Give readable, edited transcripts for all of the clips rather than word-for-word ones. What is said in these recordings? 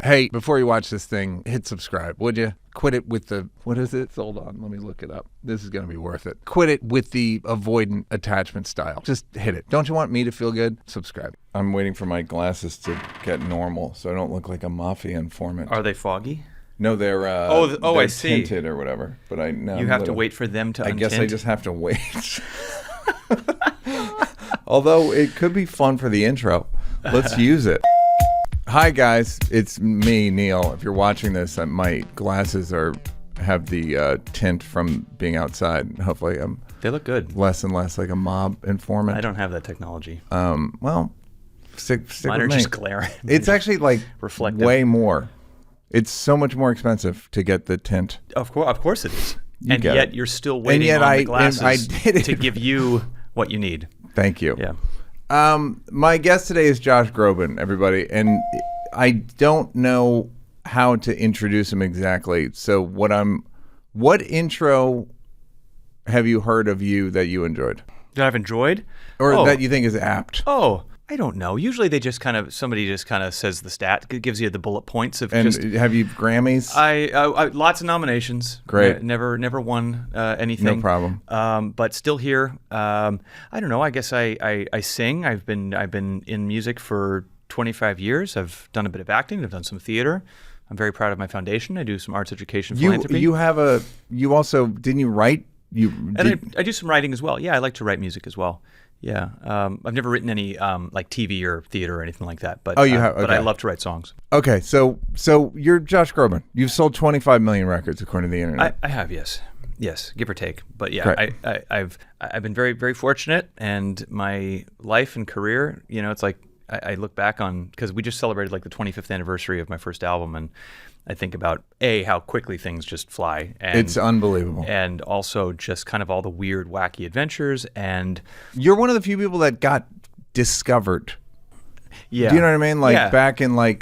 Hey, before you watch this thing, hit subscribe, would you? Quit it with the, what is it? Hold on, let me look it up. This is going to be worth it. Quit it with the avoidant attachment style. Just hit it. Don't you want me to feel good? Subscribe. I'm waiting for my glasses to get normal so I don't look like a mafia informant. Are they foggy? No, they're they're I see. tinted or whatever. But I now you have to wait for them to. I guess I just have to wait. Although it could be fun for the intro. Let's use it. Hi guys, it's me, Neal. If you're watching this, my glasses have the tint from being outside. Hopefully, They look good. Less and less like a mob informant. I don't have that technology. Well, stick Mine with are me. just glaring. It's actually like reflective. Way more. It's so much more expensive to get the tint. Of course it is. And yet you're still waiting yet on the glasses I did it. to give you what you need. Thank you. Yeah. My guest today is Josh Groban, everybody, and I don't know how to introduce him exactly. So what intro have you heard of you that you enjoyed? That I've enjoyed? Or that you think is apt? Oh, I don't know. Usually they just somebody just kind of says the stat, gives you the bullet points of And just. have you Grammys? I lots of nominations. Great. Never won anything. No problem. But still here. I don't know. I guess I sing. I've been in music for 25 years. I've done a bit of acting. I've done some theater. I'm very proud of my foundation. I do some arts education philanthropy. You also didn't you write? I do some writing as well. Yeah, I like to write music as well. Yeah, I've never written any like TV or theater or anything like that. But you have. Okay. But I love to write songs. Okay, so you're Josh Groban. You've sold 25 million records according to the internet. I have, yes, give or take. But yeah, I've been very, very fortunate, and my life and career. You know, it's like I look back on, because we just celebrated like the 25th anniversary of my first album, and I think about how quickly things just fly. And, it's unbelievable. And also just kind of all the weird, wacky adventures. And you're one of the few people that got discovered. Yeah. Do you know what I mean? Like back in I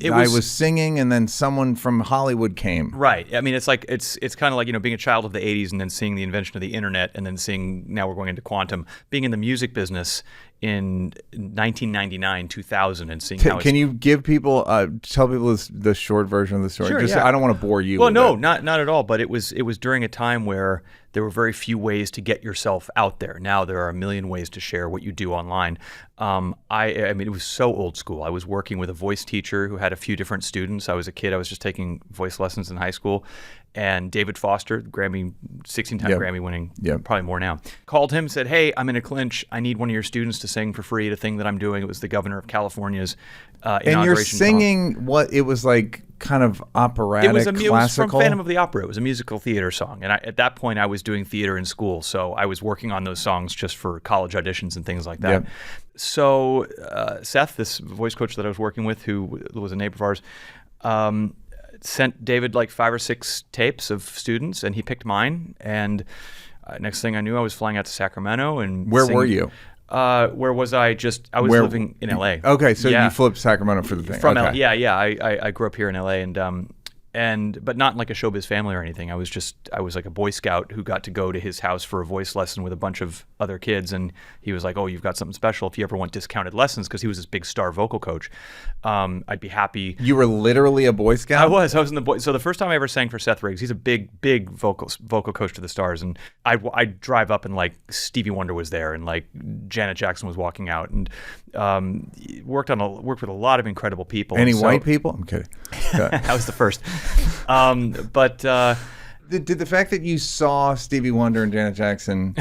was was singing and then someone from Hollywood came. Right. I mean, it's like it's kind of like, you know, being a child of the 80s and then seeing the invention of the internet and then seeing now we're going into quantum. Being in the music business in 1999, 2000 and seeing how Can you give people tell people the short version of the story? Sure, Just yeah. I don't want to bore you. Well, with no, it. not at all. But it was during a time where there were very few ways to get yourself out there. Now there are a million ways to share what you do online. I mean, it was so old school. I was working with a voice teacher who had a few different students. I was a kid. I was just taking voice lessons in high school. And David Foster, 16-time Grammy winning, probably more now, called him, said, "Hey, I'm in a clinch. I need one of your students to sing for free at a thing that I'm doing." It was the governor of California's inauguration. And you're singing what it was like, kind of operatic, classical? It was from Phantom of the Opera. It was a musical theater song. And at that point, I was doing theater in school, so I was working on those songs just for college auditions and things like that. Yep. So Seth, this voice coach that I was working with, who was a neighbor of ours, sent David like 5 or 6 tapes of students, and he picked mine. And next thing I knew, I was flying out to Sacramento. And where were you? Where was I? I was living in LA. Okay, so you flipped Sacramento for the thing. From okay. LA, yeah. I grew up here in LA, but not in like a showbiz family or anything. I was like a Boy Scout who got to go to his house for a voice lesson with a bunch of other kids, and he was like, "Oh, you've got something special if you ever want discounted lessons," because he was this big star vocal coach. I'd be happy. You were literally a Boy Scout? I was in the boy. So the first time I ever sang for Seth Riggs, he's a big vocal coach to the stars, and I'd drive up and like Stevie Wonder was there, and like Janet Jackson was walking out, and worked with a lot of incredible people. Any white people? I'm kidding. That was the first. Did the fact that you saw Stevie Wonder and Janet Jackson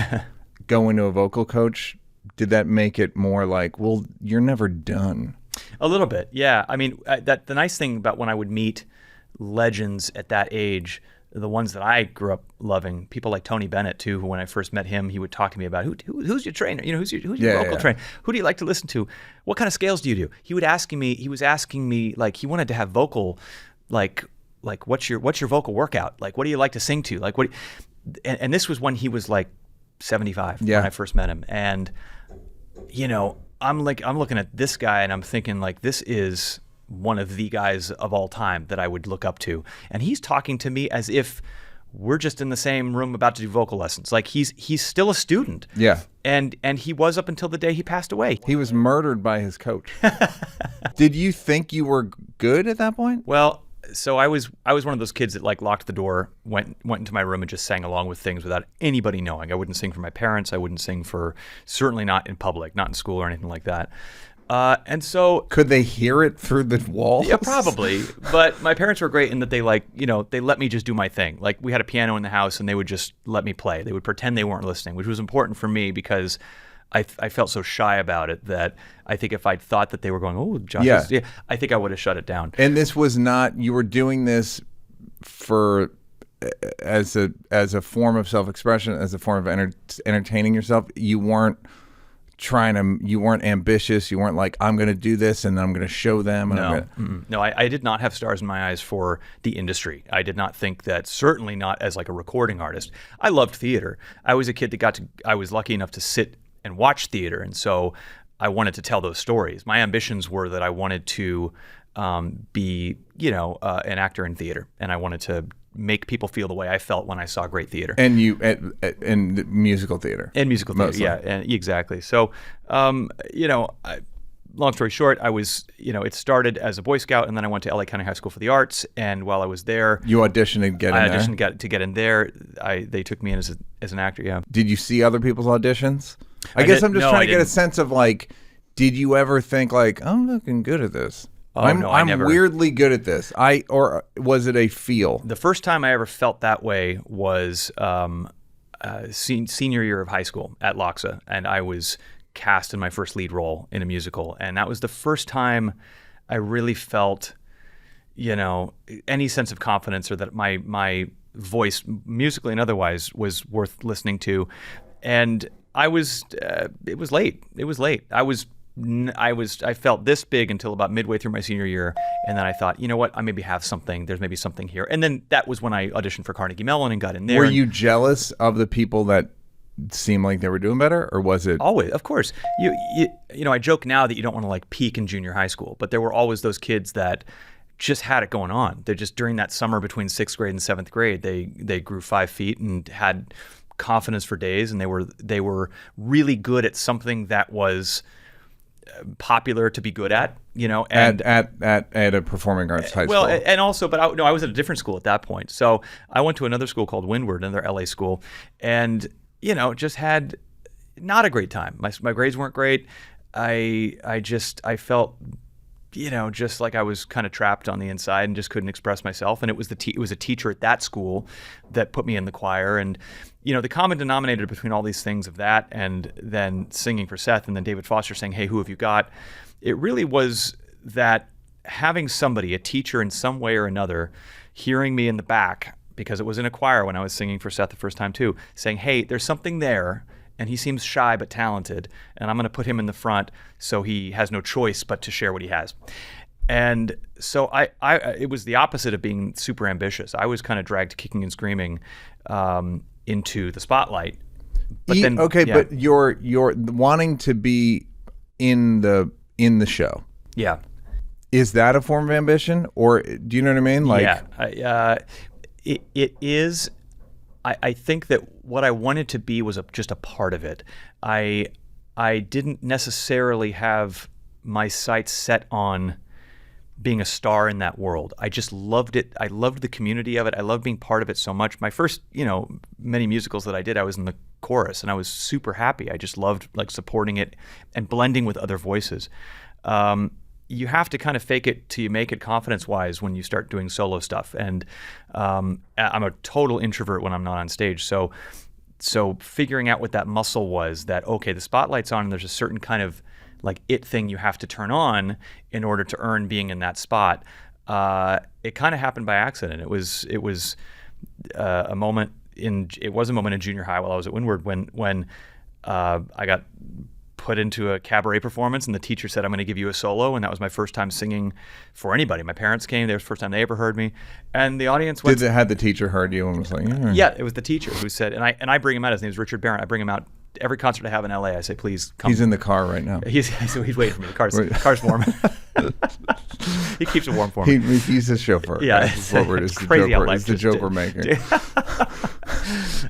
go into a vocal coach, did that make it more like, well, you're never done? A little bit, yeah. I mean, the nice thing about when I would meet legends at that age, the ones that I grew up loving, people like Tony Bennett too, who when I first met him, he would talk to me about who's your trainer, you know, who's your vocal trainer, who do you like to listen to, what kind of scales do you do? He was asking me like he wanted to have vocal, like what's your vocal workout, like what do you like to sing to, like what, and this was when he was like 75 when I first met him, and you know, I'm looking at this guy and I'm thinking like this is one of the guys of all time that I would look up to, and he's talking to me as if we're just in the same room about to do vocal lessons. Like he's still a student. Yeah. And he was up until the day he passed away. He was murdered by his coach. Did you think you were good at that point? Well, so I was one of those kids that like locked the door, went into my room and just sang along with things without anybody knowing. I wouldn't sing for my parents. I wouldn't sing certainly not in public, not in school or anything like that. And so could they hear it through the walls? Yeah, probably. But my parents were great in that they they let me just do my thing. Like we had a piano in the house and they would just let me play. They would pretend they weren't listening, which was important for me because I felt so shy about it that I think if I'd thought that they were going, oh, Josh, yeah, I think I would have shut it down. And this was not, you were doing this as a form of self-expression, as a form of entertaining yourself. You weren't ambitious. You weren't like, I'm going to do this and I'm going to show them. No, I did not have stars in my eyes for the industry. I did not think that, certainly not as like a recording artist. I loved theater. I was a kid that I was lucky enough to sit and watch theater. And so I wanted to tell those stories. My ambitions were that I wanted to be, an actor in theater. And I wanted to make people feel the way I felt when I saw great theater. And in musical theater. And musical theater, mostly. Yeah, and exactly. So, long story short, I was, it started as a Boy Scout, and then I went to LA County High School for the Arts. And while I was there, you auditioned to get in there. I auditioned to get in there. They took me in as an actor. Yeah. Did you see other people's auditions? I guess I'm just trying to get a sense of like, did you ever think like, I'm looking good at this? Oh, I never. I'm weirdly good at this. Or was it a feel? The first time I ever felt that way was senior year of high school at Loxa, and I was cast in my first lead role in a musical, and that was the first time I really felt, any sense of confidence or that my voice, musically and otherwise, was worth listening to. And I was, it was late. I felt this big until about midway through my senior year, and then I thought, you know what, I maybe have something. There's maybe something here. And then that was when I auditioned for Carnegie Mellon and got in there. Were you jealous of the people that seemed like they were doing better, or was it? Always, of course. I joke now that you don't want to like peak in junior high school, but there were always those kids that just had it going on. They're just, during that summer between 6th grade and 7th grade, they grew 5 feet and had confidence for days, and they were really good at something that was popular to be good at, and at a performing arts high school. Well, and also, but I was at a different school at that point. So I went to another school called Windward, another LA school, and just had not a great time. My grades weren't great. I felt, just like I was kind of trapped on the inside and just couldn't express myself. And it was a teacher at that school that put me in the choir. And the common denominator between all these things of that and then singing for Seth and then David Foster saying, hey, who have you got? It really was that having somebody, a teacher in some way or another, hearing me in the back, because it was in a choir when I was singing for Seth the first time too, saying, hey, there's something there, and he seems shy but talented, and I'm going to put him in the front so he has no choice but to share what he has. And so it was the opposite of being super ambitious. I was kind of dragged kicking and screaming into the spotlight. But but you're wanting to be in the show. Yeah. Is that a form of ambition, or do you know what I mean? Like, yeah, it is. I think that what I wanted to be was just a part of it. I didn't necessarily have my sights set on being a star in that world. I just loved it. I loved the community of it. I loved being part of it so much. My first, many musicals that I did, I was in the chorus, and I was super happy. I just loved like supporting it and blending with other voices. You have to kind of fake it till you make it confidence-wise when you start doing solo stuff. And I'm a total introvert when I'm not on stage. So figuring out what that muscle was, that, okay, the spotlight's on and there's a certain kind of like it thing you have to turn on in order to earn being in that spot. It kind of happened by accident. It was a moment in junior high while I was at Windward when I got put into a cabaret performance, and the teacher said, I'm going to give you a solo, and that was my first time singing for anybody. My parents came. They was the first time they ever heard me, and the audience went... Had the teacher heard you and was like... Yeah, it was the teacher who said, and I bring him out. His name is Richard Barron. I bring him out every concert I have in LA, I say, please come. He's in the car right now. He's waiting for me. The car's warm. He keeps it warm for me. He's his chauffeur. Yeah, That's what we're, it's crazy how life it's the just joke we're making.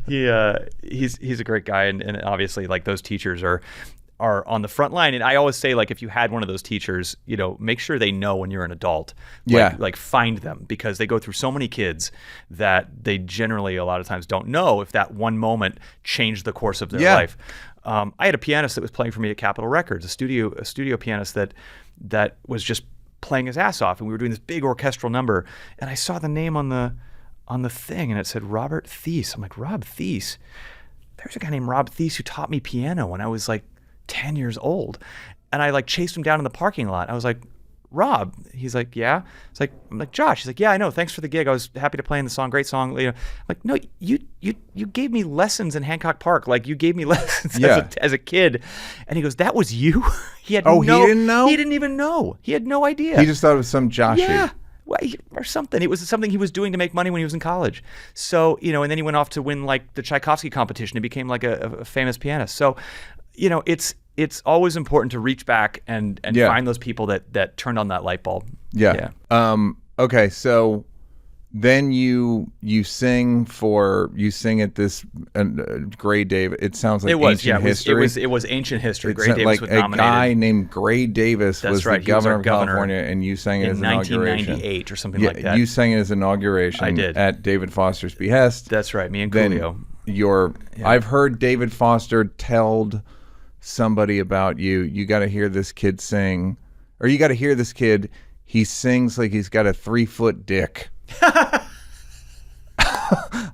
He's a great guy, and obviously like those teachers are on the front line. And I always say, like, if you had one of those teachers, make sure they know when you're an adult. Like find them, because they go through so many kids that they generally a lot of times don't know if that one moment changed the course of their life. I had a pianist that was playing for me at Capitol Records, a studio pianist that was just playing his ass off, and we were doing this big orchestral number, and I saw the name on the thing, and it said Robert Thies. I'm like, Rob Thies? There's a guy named Rob Thies who taught me piano when I was like 10 years old. And I like chased him down in the parking lot. I was like, Rob? He's like, yeah. I'm like, Josh. He's like, yeah, I know. Thanks for the gig. I was happy to play in the song. Great song. I'm like, no, you gave me lessons in Hancock Park. Like, you gave me lessons as a kid. And he goes, that was you? He didn't know? He didn't even know. He had no idea. He just thought it was some Joshy. Yeah. Or something. It was something he was doing to make money when he was in college. So, and then he went off to win like the Tchaikovsky competition. He became like a famous pianist. So, it's always important to reach back and find those people that turned on that light bulb. Yeah. Okay, so then you sing at this Gray Davis. It sounds like ancient history. It was ancient history. Gray Davis like was nominated. A guy named Gray Davis was the governor of California, and you sang it as inauguration. 1998 or something like that. You sang it as inauguration. I did. At David Foster's behest. That's right. Me and Coolio. I've heard David Foster tell somebody about you. You got to hear this kid sing, or you got to hear this kid. He sings like he's got a 3-foot dick.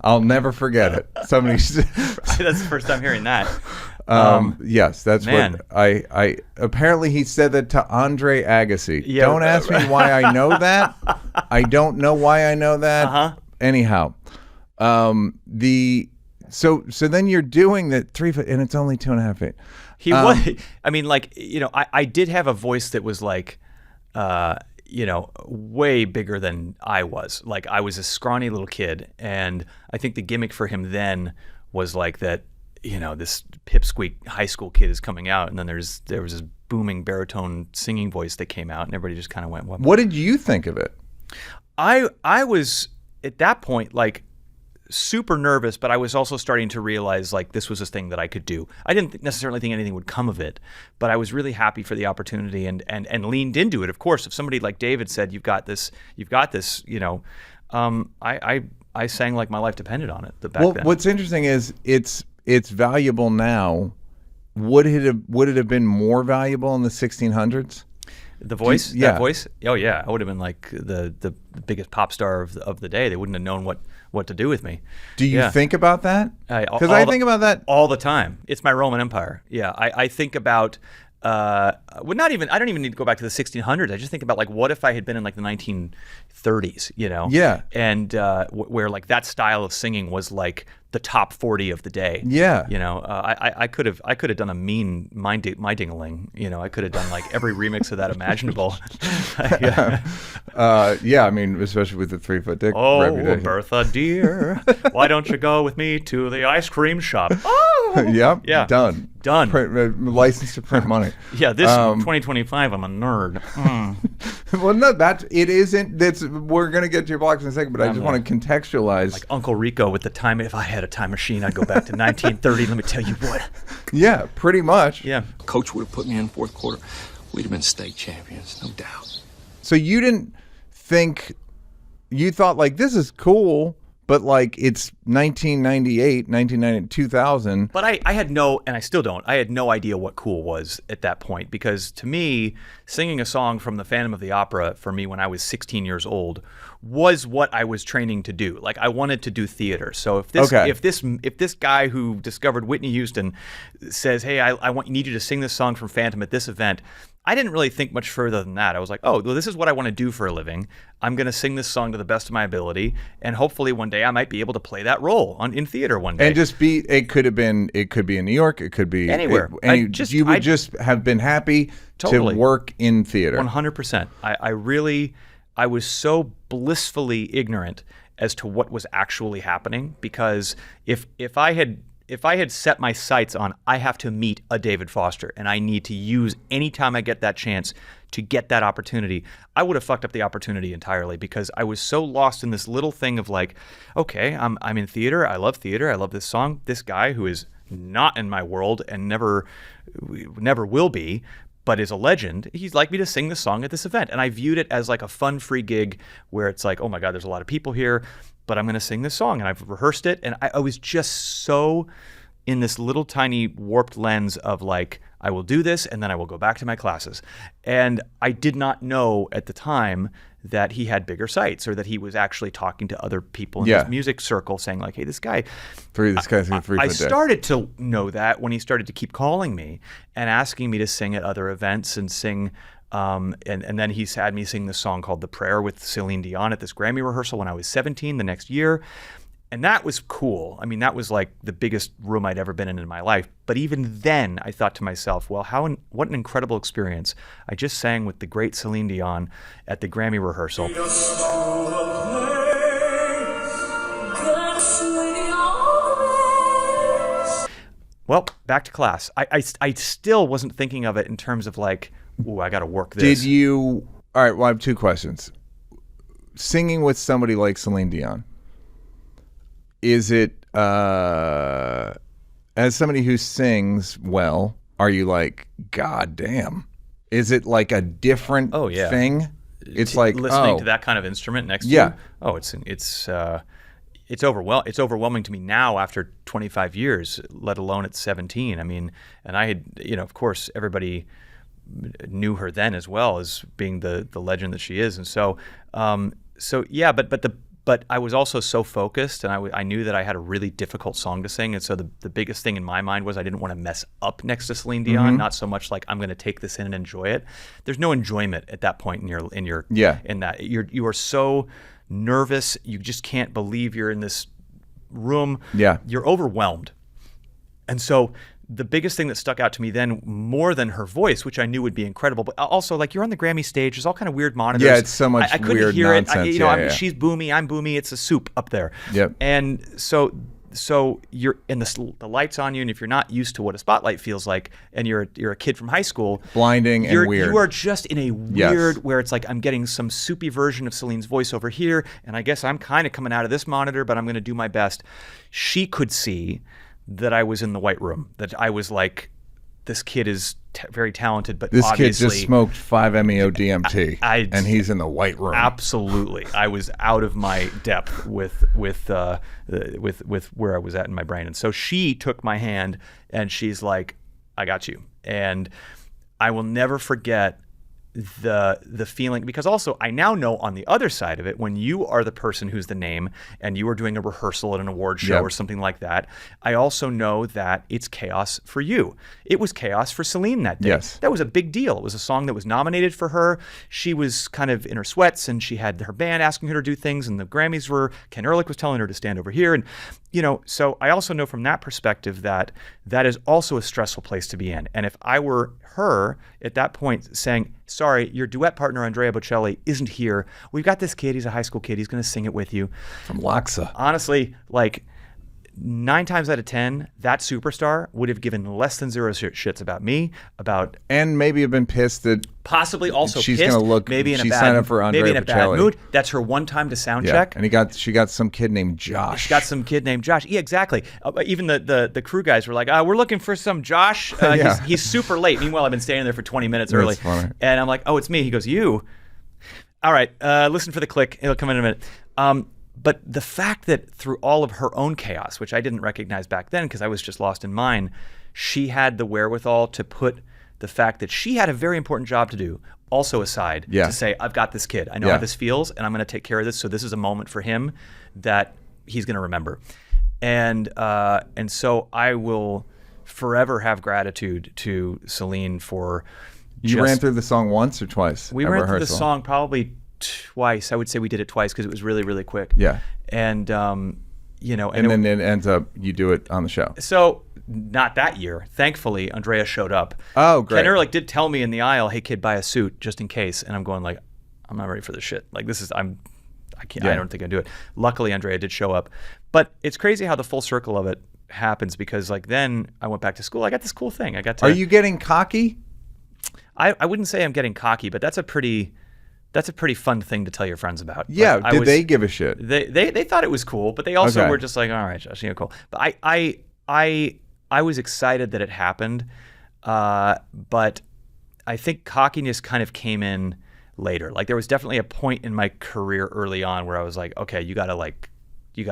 I'll never forget it. Somebody. That's the first time hearing that. Yes, that's what I apparently he said that to Andre Agassi. Yeah, don't ask me why I know that. I don't know why I know that. Anyhow, so then you're doing the 3 foot, and it's only 2.5 feet. He was. I mean, like, I did have a voice that was like, way bigger than I was. Like, I was a scrawny little kid, and I think the gimmick for him then was like that. This pipsqueak high school kid is coming out, and then there was this booming baritone singing voice that came out, and everybody just kind of went, What did you think of it? I was at that point like super nervous, but I was also starting to realize like this was a thing that I could do. I didn't necessarily think anything would come of it, but I was really happy for the opportunity and leaned into it. Of course, if somebody like David said, you've got this, I sang like my life depended on it back then. What's interesting is it's valuable now. Would it have been more valuable in the 1600s? The voice? Yeah. That voice? Oh, yeah. I would have been like the biggest pop star of the day. They wouldn't have known what to do with me. Do you think about that? Because I think about that all the time. It's my Roman Empire. Yeah. I think about I don't even need to go back to the 1600s. I just think about like, what if I had been in like the 1930s, Yeah. And where like that style of singing was like the top 40 of the day. Yeah. I could have done a mean my ding-a-ling. I could have done like every remix of that imaginable. Yeah, I mean, especially with the 3-foot dick. Oh, Bertha dear, why don't you go with me to the ice cream shop? Oh, yep. Yeah. Done. License to print money. Yeah, this 2025, I'm a nerd. Well, no, it isn't. We're gonna get to your blocks in a second, but I just want to contextualize. Like Uncle Rico with the time. If I had a time machine, I'd go back to 1930. Let me tell you what. Yeah, pretty much. Yeah. Coach would have put me in fourth quarter. We'd have been state champions, no doubt. So you didn't think, you thought like, this is cool, but like it's 1998, 2000. But I had no, and I still don't, I had no idea what cool was at that point, because to me, singing a song from the Phantom of the Opera for me when I was 16 years old was what I was training to do. Like, I wanted to do theater. So if this guy who discovered Whitney Houston says, hey, I need you to sing this song from Phantom at this event, I didn't really think much further than that. I was like, oh, well, this is what I want to do for a living. I'm going to sing this song to the best of my ability, and hopefully one day I might be able to play that role in theater one day. And it could be in New York, it could be anywhere. You would just have been happy to work in theater. 100%. I was so blissfully ignorant as to what was actually happening, because if I had if I had set my sights on, I have to meet a David Foster and I need to use any time I get that chance to get that opportunity, I would have fucked up the opportunity entirely because I was so lost in this little thing of like, okay, I'm in theater. I love this song. This guy who is not in my world and never will be, but is a legend, he's like me to sing the song at this event. And I viewed it as like a fun, free gig where it's like, oh my God, there's a lot of people here, but I'm going to sing this song. And I've rehearsed it. And I was just so in this little tiny warped lens of like, I will do this and then I will go back to my classes. And I did not know at the time that he had bigger sights or that he was actually talking to other people in his music circle saying like, hey, this guy. I started to know that when he started to keep calling me and asking me to sing at other events and sing. And then he's had me sing this song called The Prayer with Celine Dion at this Grammy rehearsal when I was 17 the next year. And that was cool. I mean, that was like the biggest room I'd ever been in my life. But even then, I thought to myself, well, what an incredible experience. I just sang with the great Celine Dion at the Grammy rehearsal. Well, back to class. I still wasn't thinking of it in terms of like, ooh, I got to work this. All right, well, I have two questions. Singing with somebody like Celine Dion, is it, as somebody who sings well, are you like, God damn? Is it like a different thing? It's like listening to that kind of instrument next to you. Oh, it's overwhelming to me now after 25 years, let alone at 17. I mean, and I had, of course, everybody knew her then as well as being the legend that she is, and so but I was also so focused, and I knew that I had a really difficult song to sing, and so the biggest thing in my mind was I didn't want to mess up next to Celine Dion. Not so much like I'm going to take this in and enjoy it. There's no enjoyment at that point in that you are so nervous, you just can't believe you're in this room. You're overwhelmed, and so the biggest thing that stuck out to me then, more than her voice, which I knew would be incredible, but also like you're on the Grammy stage, there's all kind of weird monitors. Yeah, it's so much I couldn't weird hear nonsense. it. She's boomy, I'm boomy. It's a soup up there. Yep. And so you're in the lights on you, and if you're not used to what a spotlight feels like, and you're a kid from high school, blinding and weird. You are just in a weird where it's like I'm getting some soupy version of Celine's voice over here, and I guess I'm kind of coming out of this monitor, but I'm going to do my best. She could see that I was in the white room, that I was like, this kid is very talented, but this obviously, kid just smoked 5-MeO DMT, and he's in the white room. Absolutely, I was out of my depth with where I was at in my brain, and so she took my hand, and she's like, "I got you," and I will never forget the feeling, because also I now know on the other side of it, when you are the person who's the name and you are doing a rehearsal at an award show or something like that, I also know that it's chaos for you. It was chaos for Celine that day. Yes. That was a big deal. It was a song that was nominated for her. She was kind of in her sweats, and she had her band asking her to do things, and the Grammys Ken Ehrlich was telling her to stand over here, and so I also know from that perspective that is also a stressful place to be in. And if I were her at that point saying, sorry, your duet partner Andrea Bocelli isn't here. We've got this kid. He's a high school kid. He's going to sing it with you. From Loxa. Honestly, like 9 times out of 10, that superstar would have given less than zero shits about me, and maybe have been pissed that possibly also she's pissed, going to look. Maybe in she a bad, signed up for Andrea maybe in a bad Bocelli. mood. That's her one time to sound check. And she got some kid named Josh. She got some kid named Josh. Yeah, exactly. Even the crew guys were like, we're looking for some Josh. He's super late. Meanwhile, I've been standing there for 20 minutes early. Funny. And I'm like, oh, it's me. He goes, you. All right, listen for the click. It'll come in a minute. But the fact that through all of her own chaos, which I didn't recognize back then because I was just lost in mine, she had the wherewithal to put the fact that she had a very important job to do also aside to say, I've got this kid. I know how this feels, and I'm going to take care of this. So this is a moment for him that he's going to remember. And so I will forever have gratitude to Celine for You ran through the song once or twice? We ran through the song probably twice. I would say we did it twice because it was really, really quick. Yeah. And, and then it ends up, you do it on the show. So not that year. Thankfully, Andrea showed up. Oh, great. Ken Ehrlich did tell me in the aisle, hey, kid, buy a suit just in case. And I'm going like, I'm not ready for this shit. Like I can't, I don't think I can do it. Luckily, Andrea did show up. But it's crazy how the full circle of it, happens because like then I went back to school. I got this cool thing. I got to. Are you getting cocky? I wouldn't say I'm getting cocky, but that's a pretty fun thing to tell your friends about. Yeah. Like, Did they give a shit? They thought it was cool, but they also Okay. were just like, all right, Josh, cool. But I was excited that it happened, but I think cockiness kind of came in later. Like there was definitely a point in my career early on where I was like, okay, you gotta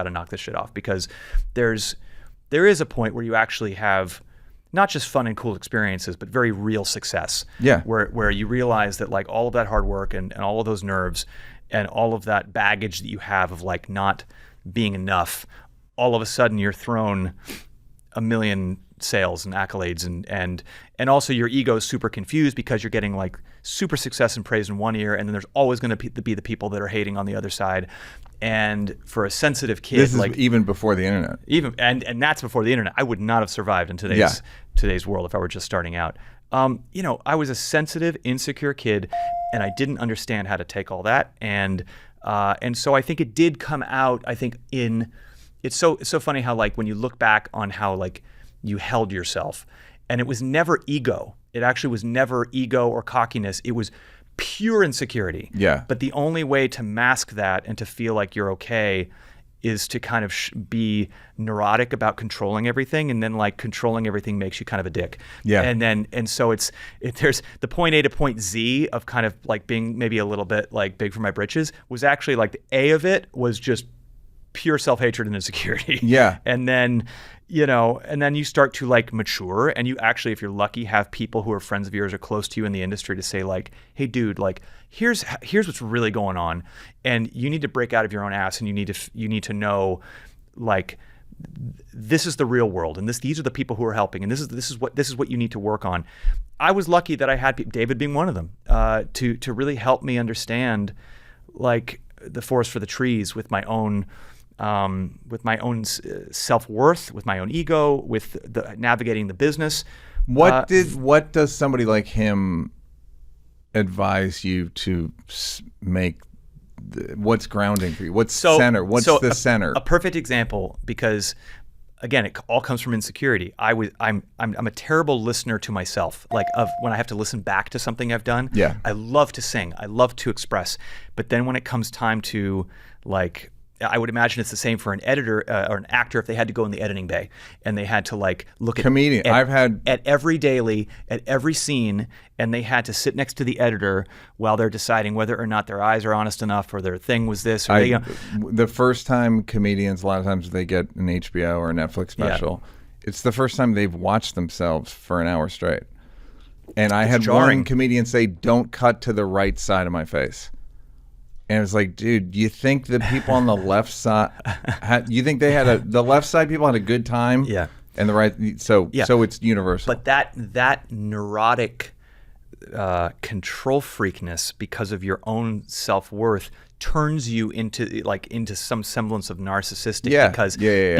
knock this shit off, because there is a point where you actually have not just fun and cool experiences, but very real success. Yeah. Where you realize that like all of that hard work and all of those nerves and all of that baggage that you have of like not being enough, all of a sudden you're thrown a million sales and accolades and also your ego is super confused because you're getting like super success and praise in one ear, and then there's always going to be the people that are hating on the other side. And for a sensitive kid, This is like even before the internet. even and that's before the internet. I would not have survived in today's world if I were just starting out. I was a sensitive, insecure kid, and I didn't understand how to take all that, and so I think it did come out. I think it's so funny how like when you look back on how like you held yourself, and it was never ego. It actually was never ego or cockiness. It was pure insecurity. Yeah. But the only way to mask that and to feel like you're okay is to kind of be neurotic about controlling everything, and then like controlling everything makes you kind of a dick. Yeah. And so there's the point A to point Z of kind of like being maybe a little bit like big for my britches was actually like the A of it was just pure self-hatred and insecurity. Yeah. And then you start to like mature, and you actually, if you're lucky, have people who are friends of yours or close to you in the industry to say like, hey dude, like here's what's really going on, and you need to break out of your own ass, and you need to know like this is the real world, and these are the people who are helping, and this is what you need to work on. I was lucky that I had David being one of them to really help me understand like the forest for the trees with my own self-worth, with my own ego, with navigating the business. What does somebody like him advise you to make? What's grounding for you? What's center? What's the center? A perfect example, because again, it all comes from insecurity. I'm a terrible listener to myself. Like when I have to listen back to something I've done. Yeah. I love to sing. I love to express. But then when it comes time to like, I would imagine it's the same for an editor or an actor if they had to go in the editing bay and they had to like look at comedian. at every daily, at every scene, and they had to sit next to the editor while they're deciding whether or not their eyes are honest enough or their thing was this. Or the first time comedians, a lot of times they get an HBO or a Netflix special, it's the first time they've watched themselves for an hour straight. And I had one comedian say, "Don't cut to the right side of my face." And it was like, dude, you think the people on the left side, you think the left side people had a good time? Yeah. And the right, so it's universal. But that neurotic control freakness because of your own self-worth turns you into some semblance of narcissistic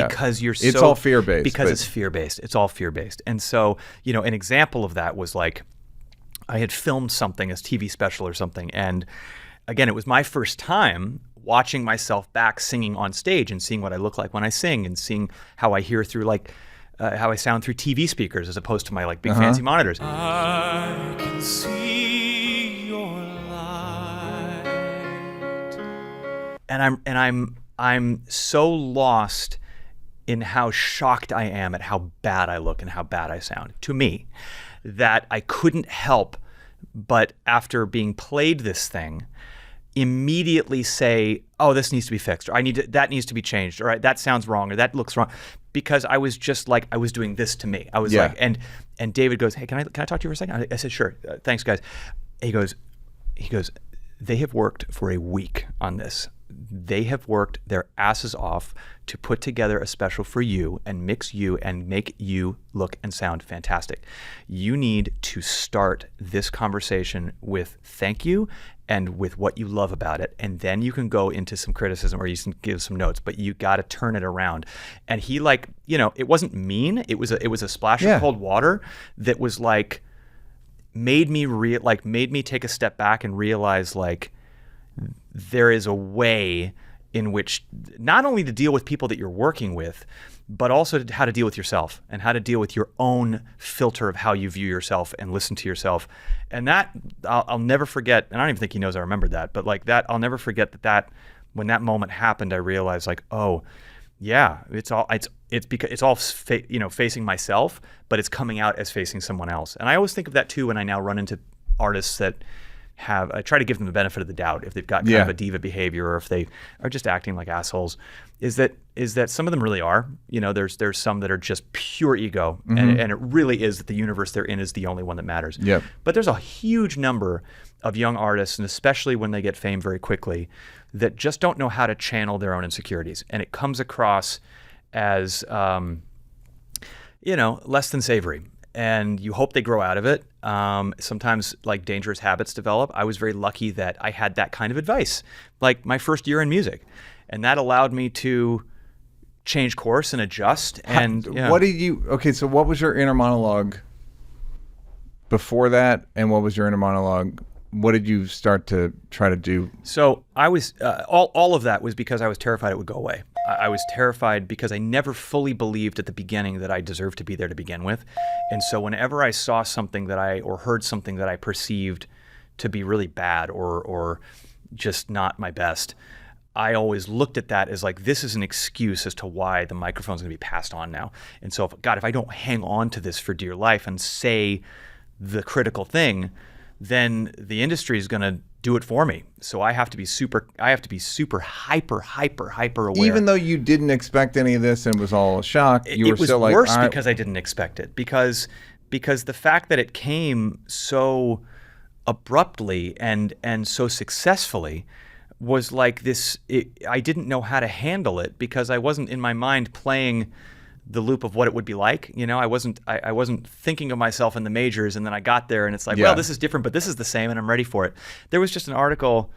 because you're so, it's all fear-based. Because it's fear-based. It's all fear-based. And so, an example of that was like I had filmed something, a TV special or something, and again, it was my first time watching myself back singing on stage and seeing what I look like when I sing and seeing how I hear through how I sound through TV speakers as opposed to my like big fancy monitors. I can see your light. And I'm so lost in how shocked I am at how bad I look and how bad I sound to me that I couldn't help but after being played this thing immediately say, oh, this needs to be fixed, or that needs to be changed, or that sounds wrong, or that looks wrong, because I was just like, I was doing this to me. I was like, and David goes, hey, can I talk to you for a second? I said, sure. Thanks, guys. He goes, they have worked for a week on this. They have worked their asses off to put together a special for you and mix you and make you look and sound fantastic. You need to start this conversation with thank you and with what you love about it, and then you can go into some criticism or you can give some notes, but you got to turn it around. And he it wasn't mean. It was a splash of cold water that was like made me take a step back and realize like there is a way in which not only to deal with people that you're working with, but also how to deal with yourself and how to deal with your own filter of how you view yourself and listen to yourself. And that I'll never forget. And I don't even think he knows I remembered that, but like that, I'll never forget that when that moment happened, I realized like, oh yeah, it's because it's all facing myself, but it's coming out as facing someone else. And I always think of that too when I now run into artists that I try to give them the benefit of the doubt if they've got kind of a diva behavior or if they are just acting like assholes. Is that some of them really are? There's some that are just pure ego, and it really is that the universe they're in is the only one that matters. Yep. But there's a huge number of young artists, and especially when they get fame very quickly, that just don't know how to channel their own insecurities, and it comes across as less than savory. And you hope they grow out of it. Sometimes like dangerous habits develop. I was very lucky that I had that kind of advice, like my first year in music. And that allowed me to change course and adjust. And so what was your inner monologue before that? And what was your inner monologue? What did you start to try to do? So I was, all of that was because I was terrified it would go away. I was terrified because I never fully believed at the beginning that I deserved to be there to begin with. And so whenever I saw something or heard something that I perceived to be really bad or just not my best, I always looked at that as like, this is an excuse as to why the microphone's going to be passed on now. And so if I don't hang on to this for dear life and say the critical thing, then the industry is going to do it for me. So I have to be super hyper aware. Even though you didn't expect any of this and it was all a shock, you were still like, it was worse because I didn't expect it. Because the fact that it came so abruptly and so successfully was like this. I didn't know how to handle it because I wasn't in my mind playing the loop of what it would be like. I wasn't thinking of myself in the majors, and then I got there and it's like, well, this is different, but this is the same and I'm ready for it. There was just an article,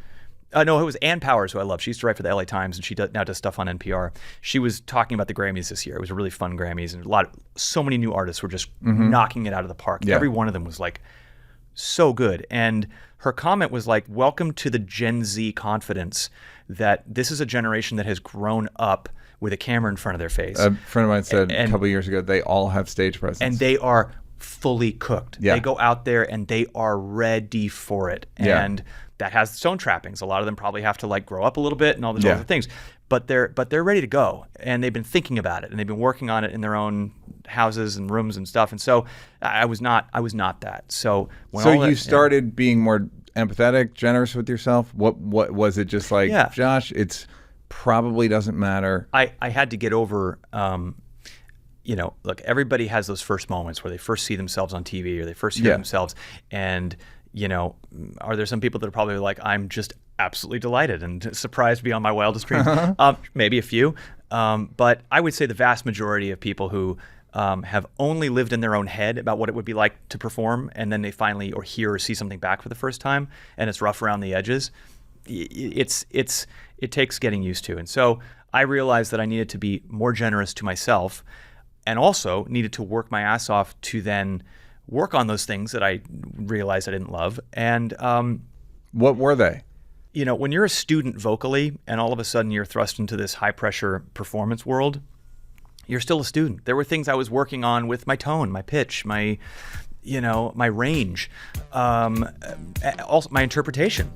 it was Ann Powers, who I love. She used to write for the LA Times and she now does stuff on NPR. She was talking about the Grammys this year. It was a really fun Grammys and so many new artists were just knocking it out of the park. Yeah. Every one of them was like so good. And her comment was like, welcome to the Gen Z confidence that this is a generation that has grown up with a camera in front of their face. A friend of mine said a couple of years ago, they all have stage presence. And they are fully cooked. Yeah. They go out there and they are ready for it. And that has its own trappings. A lot of them probably have to like grow up a little bit and all those other things. But they're ready to go. And they've been thinking about it and they've been working on it in their own houses and rooms and stuff. And so I was not that. So you started being more empathetic, generous with yourself? What was it just like, Josh, it's probably doesn't matter. I had to get over, look, everybody has those first moments where they first see themselves on TV or they first hear themselves. And, are there some people that are probably like, I'm just absolutely delighted and surprised beyond my wildest dreams? Maybe a few. But I would say the vast majority of people who have only lived in their own head about what it would be like to perform, and then they finally hear or see something back for the first time, and it's rough around the edges. It takes getting used to. And so I realized that I needed to be more generous to myself and also needed to work my ass off to then work on those things that I realized I didn't love. And what were they? When you're a student vocally and all of a sudden you're thrust into this high pressure performance world, you're still a student. There were things I was working on with my tone, my pitch, my range, also my interpretation.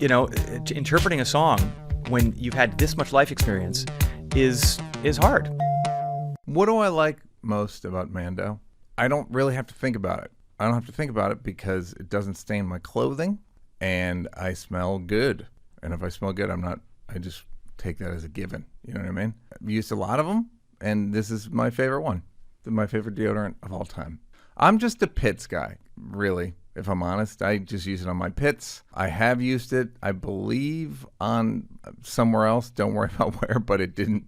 Interpreting a song when you've had this much life experience is hard. What do I like most about Mando? I don't really have to think about it. I don't have to think about it because it doesn't stain my clothing and I smell good. And if I smell good, I just take that as a given. You know what I mean? I've used a lot of them and this is my favorite one. My favorite deodorant of all time. I'm just a pits guy, really. If I'm honest, I just use it on my pits. I have used it, I believe, on somewhere else. Don't worry about where, but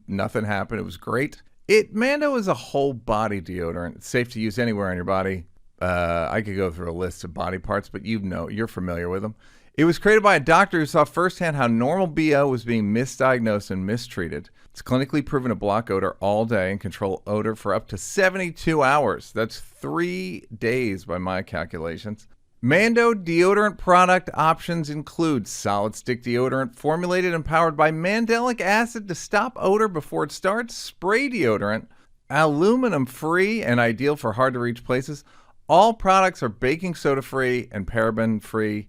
nothing happened. It was great. Mando is a whole body deodorant. It's safe to use anywhere on your body. I could go through a list of body parts, but you're familiar with them. It was created by a doctor who saw firsthand how normal BO was being misdiagnosed and mistreated. It's clinically proven to block odor all day and control odor for up to 72 hours. That's 3 days by my calculations. Mando deodorant product options include solid stick deodorant formulated and powered by mandelic acid to stop odor before it starts, spray deodorant, aluminum free and ideal for hard to reach places. All products are baking soda free and paraben free.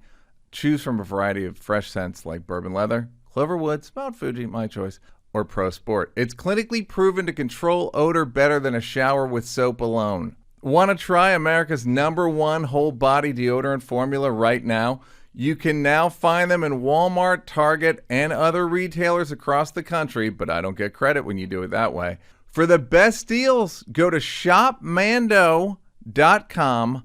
Choose from a variety of fresh scents like bourbon leather, clover woods, Mount Fuji, my choice, or Pro Sport. It's clinically proven to control odor better than a shower with soap alone. Want to try America's #1 whole body deodorant formula right now? You can now find them in Walmart, Target, and other retailers across the country, but I don't get credit when you do it that way. For the best deals, go to shopmando.com.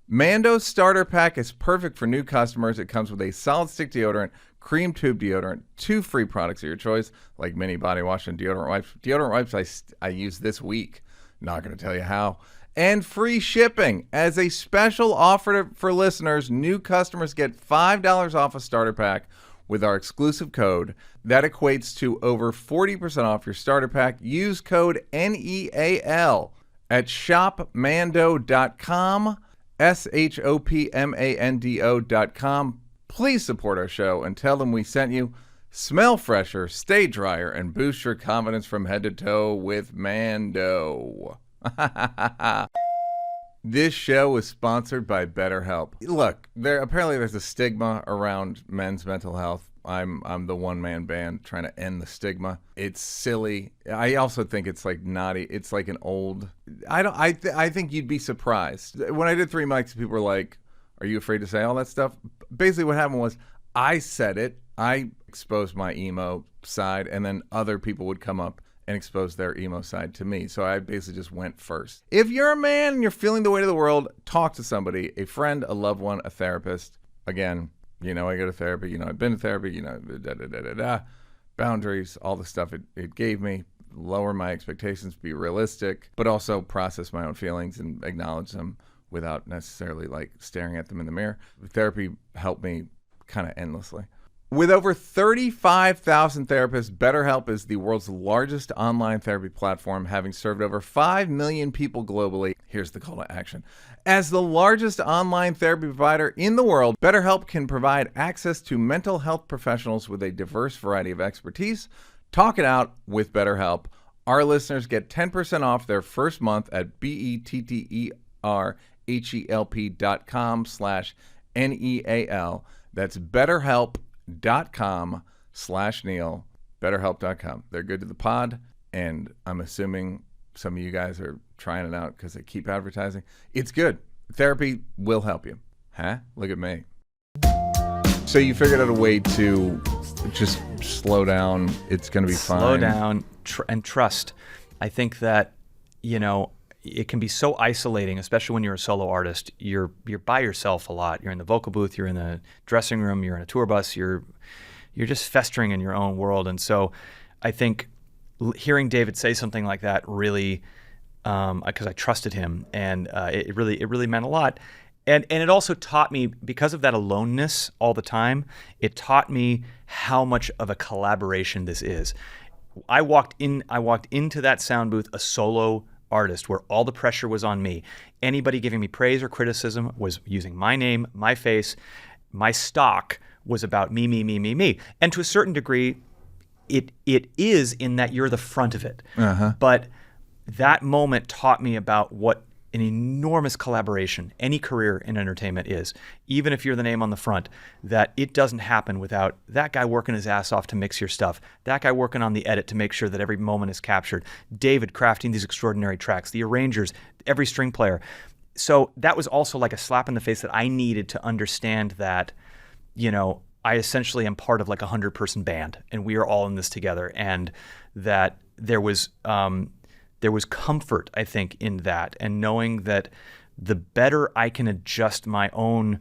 Mando's starter pack is perfect for new customers. It comes with a solid stick deodorant, cream tube deodorant, 2 free products of your choice, like mini body wash and deodorant wipes. Deodorant wipes I used this week. Not going to tell you how. And free shipping. As a special offer for listeners, new customers get $5 off a starter pack with our exclusive code. That equates to over 40% off your starter pack. Use code NEAL at shopmando.com, shopmando.com. Please support our show and tell them we sent you. Smell fresher, stay drier, and boost your confidence from head to toe with Mando. This show is sponsored by BetterHelp. Look, there's a stigma around men's mental health. I'm the one-man band trying to end the stigma. It's silly. I also think it's like naughty. It's like an old. I think you'd be surprised. When I did 3 mics, people were like, "Are you afraid to say all that stuff?" Basically, what happened was I said it. I exposed my emo side, and then other people would come up and expose their emo side to me. So I basically just went first. If you're a man and you're feeling the weight of the world, talk to somebody, a friend, a loved one, a therapist. Again, I go to therapy, I've been to therapy, boundaries, all the stuff it gave me, lower my expectations, be realistic, but also process my own feelings and acknowledge them without necessarily like staring at them in the mirror. Therapy helped me kind of endlessly. With over 35,000 therapists, BetterHelp is the world's largest online therapy platform, having served over 5 million people globally. Here's the call to action. As the largest online therapy provider in the world, BetterHelp can provide access to mental health professionals with a diverse variety of expertise. Talk it out with BetterHelp. Our listeners get 10% off their first month at BetterHelp.com/NEAL. That's BetterHelp.com/Neal, BetterHelp.com. They're good to the pod, and I'm assuming some of you guys are trying it out because they keep advertising. It's good. Therapy will help you. Huh? Look at me. So you figured out a way to just slow down. It's going to be fine. Slow down and trust. I think that, it can be so isolating, especially when you're a solo artist. You're by yourself a lot. You're in the vocal booth, you're in the dressing room, you're in a tour bus, you're just festering in your own world. And so I think hearing David say something like that really, because I trusted him, and it really meant a lot. And it also taught me, because of that aloneness all the time, it taught me how much of a collaboration this is. I walked into that sound booth a solo artist where all the pressure was on me. Anybody giving me praise or criticism was using my name, my face. My stock was about me. And to a certain degree, it is, in that you're the front of it. Uh-huh. But that moment taught me about what an enormous collaboration any career in entertainment is. Even if you're the name on the front, that it doesn't happen without that guy working his ass off to mix your stuff, that guy working on the edit to make sure that every moment is captured, David crafting these extraordinary tracks, the arrangers, every string player. So that was also like a slap in the face that I needed to understand that, I essentially am part of like a 100-person band, and we are all in this together, and that there was comfort, I think, in that, and knowing that the better I can adjust my own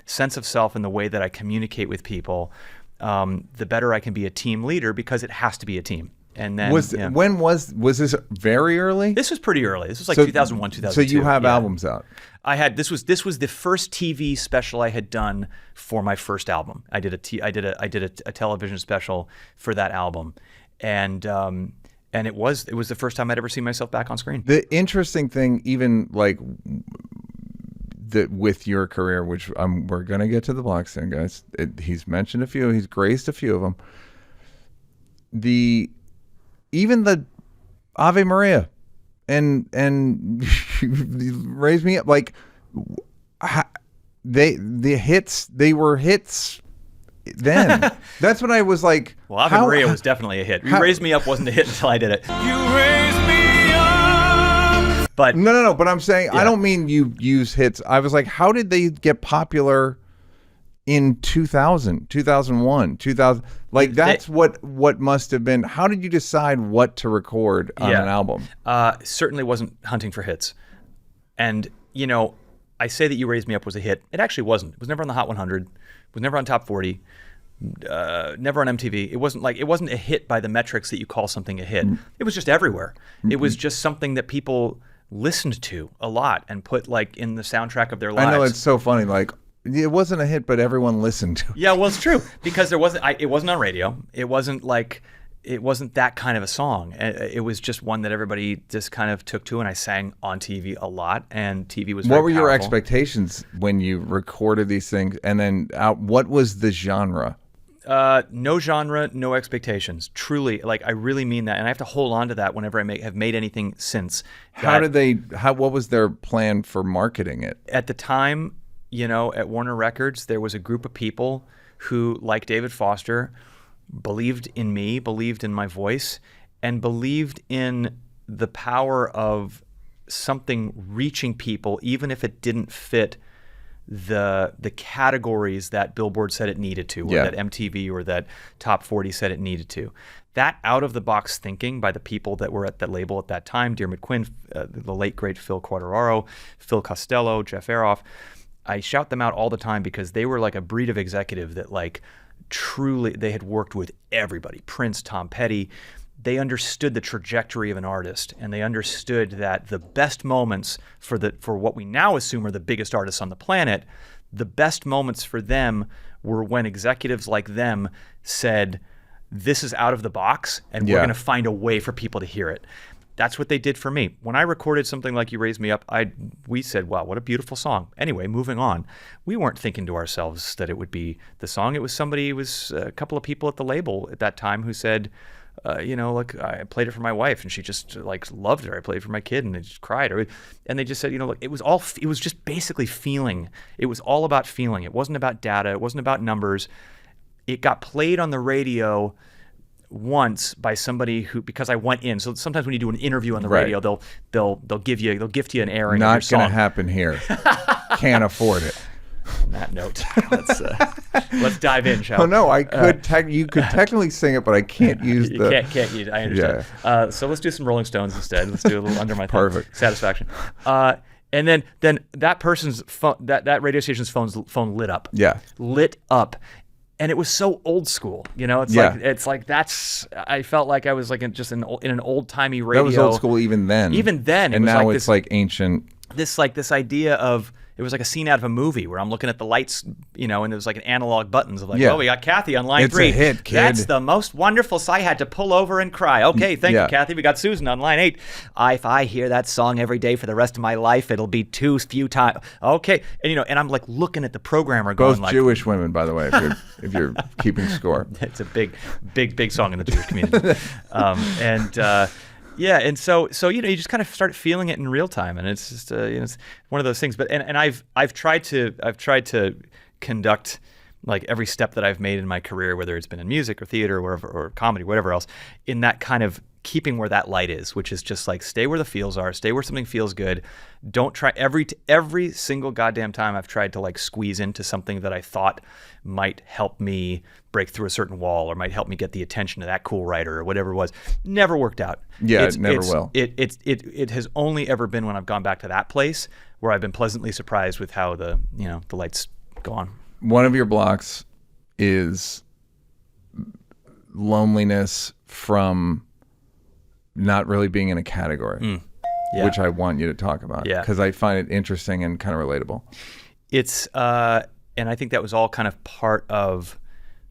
sense of self and the way that I communicate with people, the better I can be a team leader, because it has to be a team. And then when was this very early? This was pretty early. This was like 2001, 2002. So you have albums out. I had this was the first TV special I had done for my first album. I did a television special for that album, and it was the first time I'd ever seen myself back on screen. The interesting thing, even like that with your career, which we're gonna get to the blocks soon, guys. He's mentioned a few. He's graced a few of them. Even the Ave Maria, and Raise Me Up, like they were hits then. That's when I was like, well, Ave Maria was definitely a hit. Raise Me Up wasn't a hit until I did it. You raise me up. But no. But I'm saying, I don't mean you use hits. I was like, how did they get popular in 2000, 2001, 2000? Like, that's what must have been. How did you decide what to record on an album? Certainly wasn't hunting for hits. And, you know, I say that You Raise Me Up was a hit. It actually wasn't. It was never on the Hot 100. It was never on Top 40. Never on MTV. It wasn't a hit by the metrics that you call something a hit. It was just everywhere. It was just something that people listened to a lot and put like in the soundtrack of their lives. I know, it's so funny. Like, it wasn't a hit, but everyone listened to it. Yeah, well, it's true, because it wasn't on radio. It wasn't that kind of a song. It was just one that everybody just kind of took to, and I sang on TV a lot, and TV was very What were your powerful. expectations when you recorded these things? And then what was the genre? No genre, no expectations. Truly, like, I really mean that, and I have to hold on to that whenever I have made anything since. What was their plan for marketing it? At the time, you know, at Warner Records, there was a group of people who, like David Foster, believed in me, believed in my voice, and believed in the power of something reaching people, even if it didn't fit the categories that Billboard said it needed to, or that MTV or that Top 40 said it needed to. That out-of-the-box thinking by the people that were at that label at that time, Dermot Quinn, the late, great Phil Quadraro, Phil Costello, Jeff Aroff, I shout them out all the time because they were like a breed of executive that, like, truly, they had worked with everybody. Prince, Tom Petty. They understood the trajectory of an artist, and they understood that the best moments for what we now assume are the biggest artists on the planet, the best moments for them were when executives like them said, this is out of the box, and we're going to find a way for people to hear it. That's what they did for me. When I recorded something like You Raise Me Up, we said, wow, what a beautiful song. Anyway, moving on. We weren't thinking to ourselves that it would be the song. It was a couple of people at the label at that time who said, look, I played it for my wife and she just like loved it. I played it for my kid and they just cried. And they just said, look, it was just basically feeling. It was all about feeling. It wasn't about data. It wasn't about numbers. It got played on the radio once by somebody who, because I went in. So sometimes when you do an interview on the radio, they'll gift you an airing of your song. Not going to happen here. Can't afford it. On that note, let's dive in, shall we? Oh no, I could. You could technically sing it, but I can't use you can't use. I understand. Yeah. So let's do some Rolling Stones instead. Let's do a little Under My Thumb. Perfect. Satisfaction. And then that person's phone, that radio station's phone lit up. Yeah. Lit up. And it was so old school, It's like that's. I felt like I was like in an old timey radio. That was old school even then. Even then, and now it's like ancient. This idea of. It was like a scene out of a movie where I'm looking at the lights, and there was like an analog buttons of like, oh, we got Kathy on line 3. It's a hit, kid. That's the most wonderful. So I had to pull over and cry. Okay, thank you, Kathy. We got Susan on line 8. If I hear that song every day for the rest of my life, it'll be too few times. Okay, and and I'm like looking at the programmer going both Jewish women, by the way, if you're keeping score. It's a big song in the Jewish community, Yeah, and so you just kind of start feeling it in real time, and it's just it's one of those things. But and I've tried to conduct like every step that I've made in my career, whether it's been in music or theater or comedy, whatever else, in that kind of keeping where that light is, which is just like stay where the feels are, stay where something feels good. Don't try every single goddamn time I've tried to like squeeze into something that I thought might help me break through a certain wall or might help me get the attention of that cool writer or whatever it was. Never worked out. Yeah, it never will. It has only ever been when I've gone back to that place where I've been pleasantly surprised with how the lights go on. One of your blocks is loneliness from not really being in a category, which I want you to talk about because I find it interesting and kind of relatable. It's and I think that was all kind of part of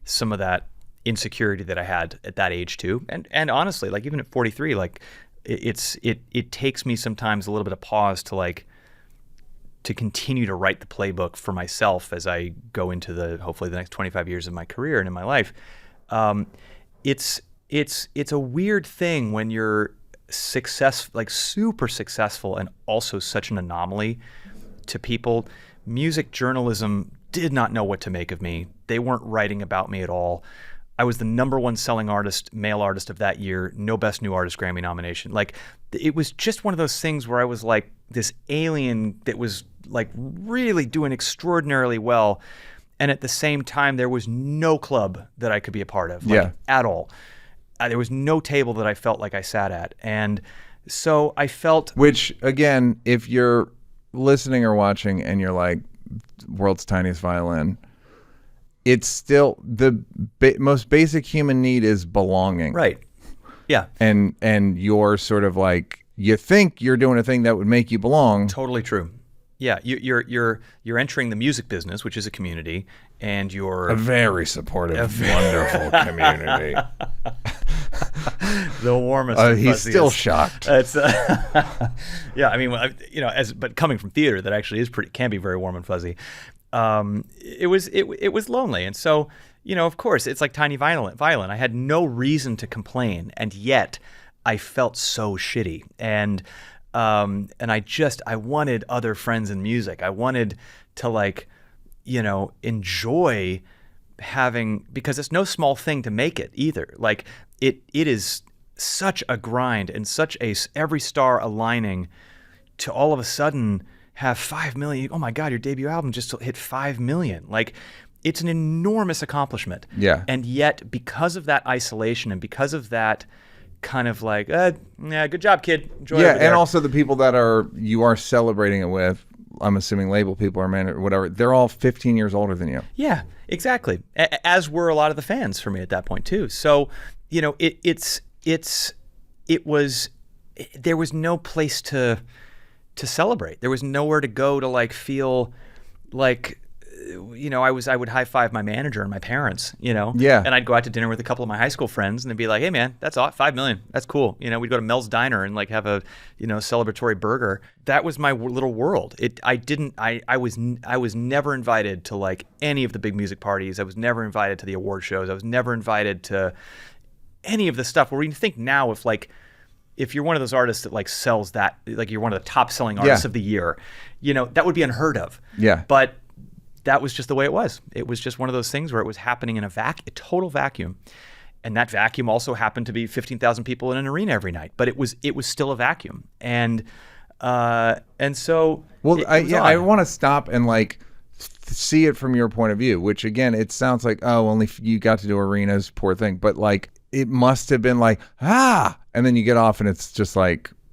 some of that insecurity that I had at that age too. And honestly, like even at 43, like it takes me sometimes a little bit of pause to to continue to write the playbook for myself as I go into hopefully the next 25 years of my career and in my life. It's a weird thing when you're super successful and also such an anomaly to people. Music journalism did not know what to make of me. They weren't writing about me at all. I was the #1 selling male artist of that year, no Best New Artist Grammy nomination. Like, it was just one of those things where I was like this alien that was like really doing extraordinarily well. And at the same time, there was no club that I could be a part of, at all. There was no table that I felt like I sat at. And so I felt... Which, again, if you're listening or watching and you're like, world's tiniest violin, it's still the most basic human need is belonging. Right. Yeah. And you're sort of like, you think you're doing a thing that would make you belong. Totally true. Yeah, you're entering the music business, which is a community, and you're a very supportive, wonderful community. The warmest. And he's still shocked. It's yeah. I mean, but coming from theater, that actually can be very warm and fuzzy. It was lonely, and so of course, it's like tiny violin. I had no reason to complain, and yet I felt so shitty, and I wanted other friends in music. I wanted to enjoy having, because it's no small thing to make it either. Like it is such a grind and such every star aligning to all of a sudden have 5 million. Oh my God, your debut album just hit 5 million. Like, it's an enormous accomplishment. Yeah. And yet, because of that isolation and because of that kind of like, good job, kid. Enjoy yeah, over there. and also the people that you are celebrating it with, I'm assuming label people or manager, whatever, they're all 15 years older than you. Yeah, exactly. As were a lot of the fans for me at that point too. So, there was no place to celebrate. There was nowhere to go to feel like, I would high five my manager and my parents, Yeah. And I'd go out to dinner with a couple of my high school friends and they'd be like, hey man, that's all, 5 million. That's cool. We'd go to Mel's Diner and have a, celebratory burger. That was my little world. I was never invited to any of the big music parties. I was never invited to the award shows. I was never invited to any of the stuff where you think now if you're one of those artists that sells that, you're one of the top selling artists of the year, that would be unheard of. Yeah. But that was just the way it was. It was just one of those things where it was happening in a total vacuum. And that vacuum also happened to be 15,000 people in an arena every night. But it was still a vacuum. And so I want to stop and see it from your point of view, which again, it sounds like, only you got to do arenas, poor thing. But it must have been and then you get off and it's just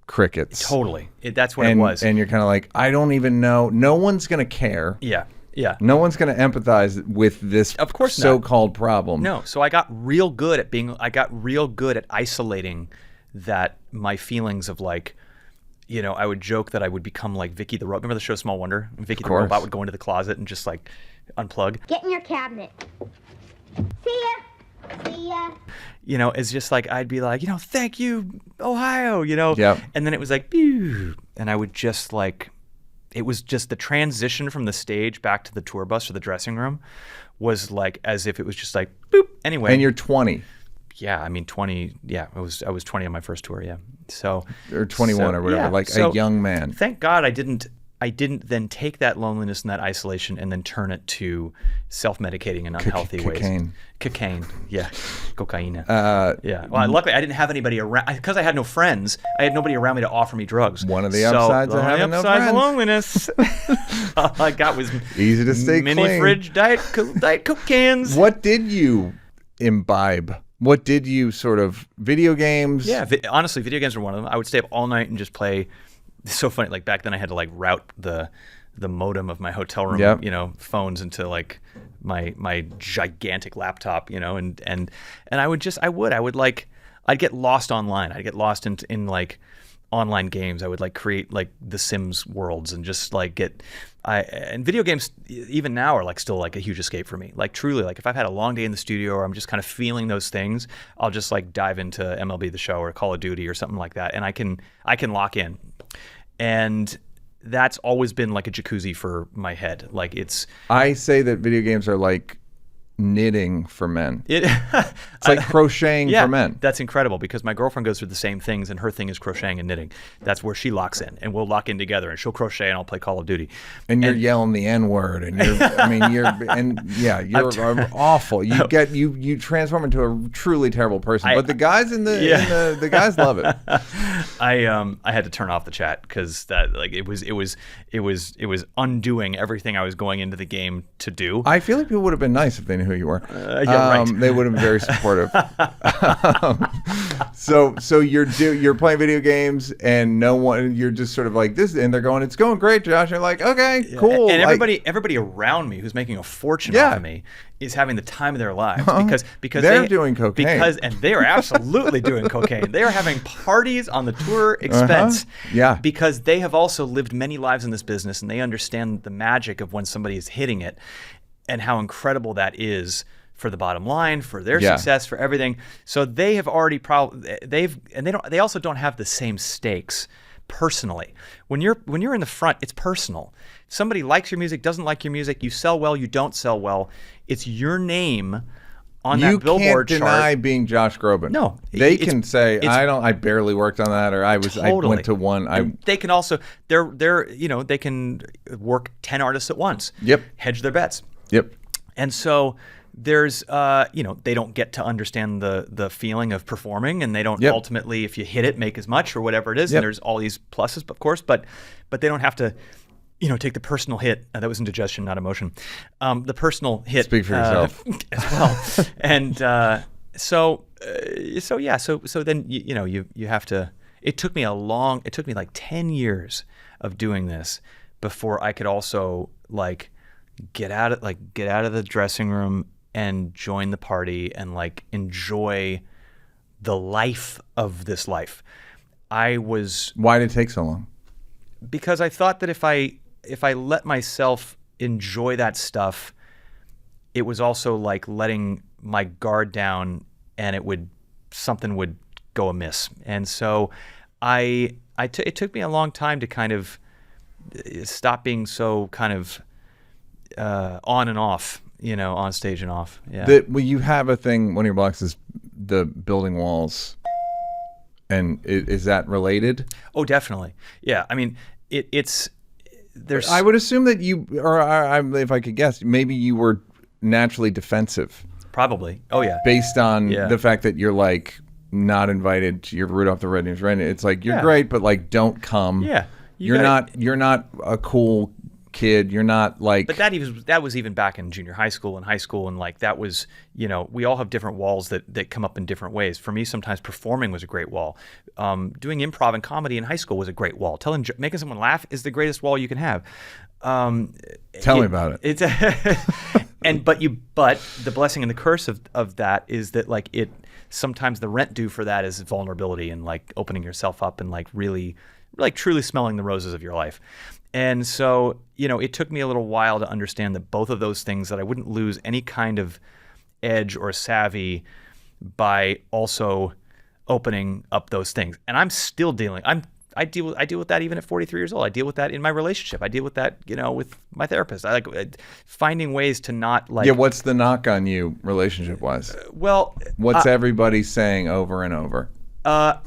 crickets. Totally. That's what it was. And you're kind of like, I don't even know. No one's going to care. Yeah. Yeah. No one's going to empathize with this of course so-called problem. No. So I got real good at isolating my feelings of I would joke that I would become like Vicky the Robot. Remember the show Small Wonder? And Vicky the Robot would go into the closet and just unplug. Get in your cabinet. See ya. It's just I'd be like, thank you, Ohio, Yep. And then it was pew, and I would just it was just the transition from the stage back to the tour bus or the dressing room was as if it was just boop. Anyway. And you're 20. Yeah, I mean 20. Yeah, I was 20 on my first tour. Yeah, so or 21 or whatever, a young man. Thank God I didn't then take that loneliness and that isolation and then turn it to self-medicating in unhealthy ways. Cocaine, yeah, cocaine. Yeah. Well, luckily I didn't have anybody around because I had no friends. I had nobody around me to offer me drugs. One of the upsides of having no friends. Of loneliness. All I got was easy to stay mini clean. Fridge diet Coke cans. What did you imbibe? What did you sort of video games? Yeah, honestly, video games were one of them. I would stay up all night and just play. It's so funny. Back then, I had to route the modem of my hotel room, phones into my gigantic laptop, and I'd get lost online. I'd get lost in online games. I would create the Sims worlds and just and video games even now are still a huge escape for me. Truly, if I've had a long day in the studio or I'm just kind of feeling those things, I'll just dive into MLB The Show or Call of Duty or something like that, and I can lock in. And that's always been like a jacuzzi for my head. Like I say that video games are like knitting for men. It's like crocheting for men. That's incredible because my girlfriend goes through the same things, and her thing is crocheting and knitting. That's where she locks in, and we'll lock in together, and she'll crochet, and I'll play Call of Duty. And you're yelling the N-word, and you're awful. You transform into a truly terrible person. But the guys the guys love it. I had to turn off the chat because that it was undoing everything I was going into the game to do. I feel like people would have been nice if they knew who you were. Right. They would have been very supportive. So you're playing video games and you're just sort of like this, and they're going, it's going great, Josh. And you're like, okay, cool. And everybody around me who's making a fortune off of me is having the time of their lives because they're doing cocaine. And they are absolutely doing cocaine. They are having parties on the tour expense. Yeah. Because they have also lived many lives in this business, and they understand the magic of when somebody is hitting it and how incredible that is for the bottom line, for their success, for everything. So they have already they also don't have the same stakes personally. When you're in the front, it's personal. If somebody likes your music, doesn't like your music, you sell well, you don't sell well, it's your name on that Billboard chart. You can't deny being Josh Groban. No. They can say, I barely worked on that, or I went to one. They can also they can work 10 artists at once. Yep. Hedge their bets. Yep. And so there's they don't get to understand the feeling of performing, and they don't ultimately, if you hit it, make as much or whatever it is. And there's all these pluses, of course, but they don't have to take the personal hit. That was indigestion, not emotion. The personal hit. Speak for yourself. As well. And so then you have to. It took me like 10 years of doing this before I could also like get out of the dressing room and join the party and like enjoy the life of this life. Why did it take so long? Because I thought that if I let myself enjoy that stuff, it was also like letting my guard down, and something would go amiss. And so it took me a long time to kind of stop being so kind of on and off, on stage and off. Yeah. You have a thing, one of your blocks is the building walls. And is that related? Oh, definitely. Yeah. I mean, there's. I would assume that if I could guess, maybe you were naturally defensive. Probably. Oh, yeah. Based on the fact that you're like not invited to your Rudolph the Red-Nosed Reindeer. It's like, you're great, but like, don't come. Yeah. You're not a cool kid. You're not like. But that was even back in junior high school and high school, and like that was, we all have different walls that come up in different ways. For me, sometimes performing was a great wall. Doing improv and comedy in high school was a great wall. Making someone laugh is the greatest wall you can have. Tell me about it. But the blessing and the curse of that is that like sometimes the rent due for that is vulnerability and like opening yourself up and like really like truly smelling the roses of your life. And so, it took me a little while to understand that both of those things, that I wouldn't lose any kind of edge or savvy by also opening up those things. And I'm still I deal with that even at 43 years old. I deal with that in my relationship. I deal with that, with my therapist. I like finding ways to not like. Yeah, what's the knock on you relationship wise? What's everybody saying over and over? I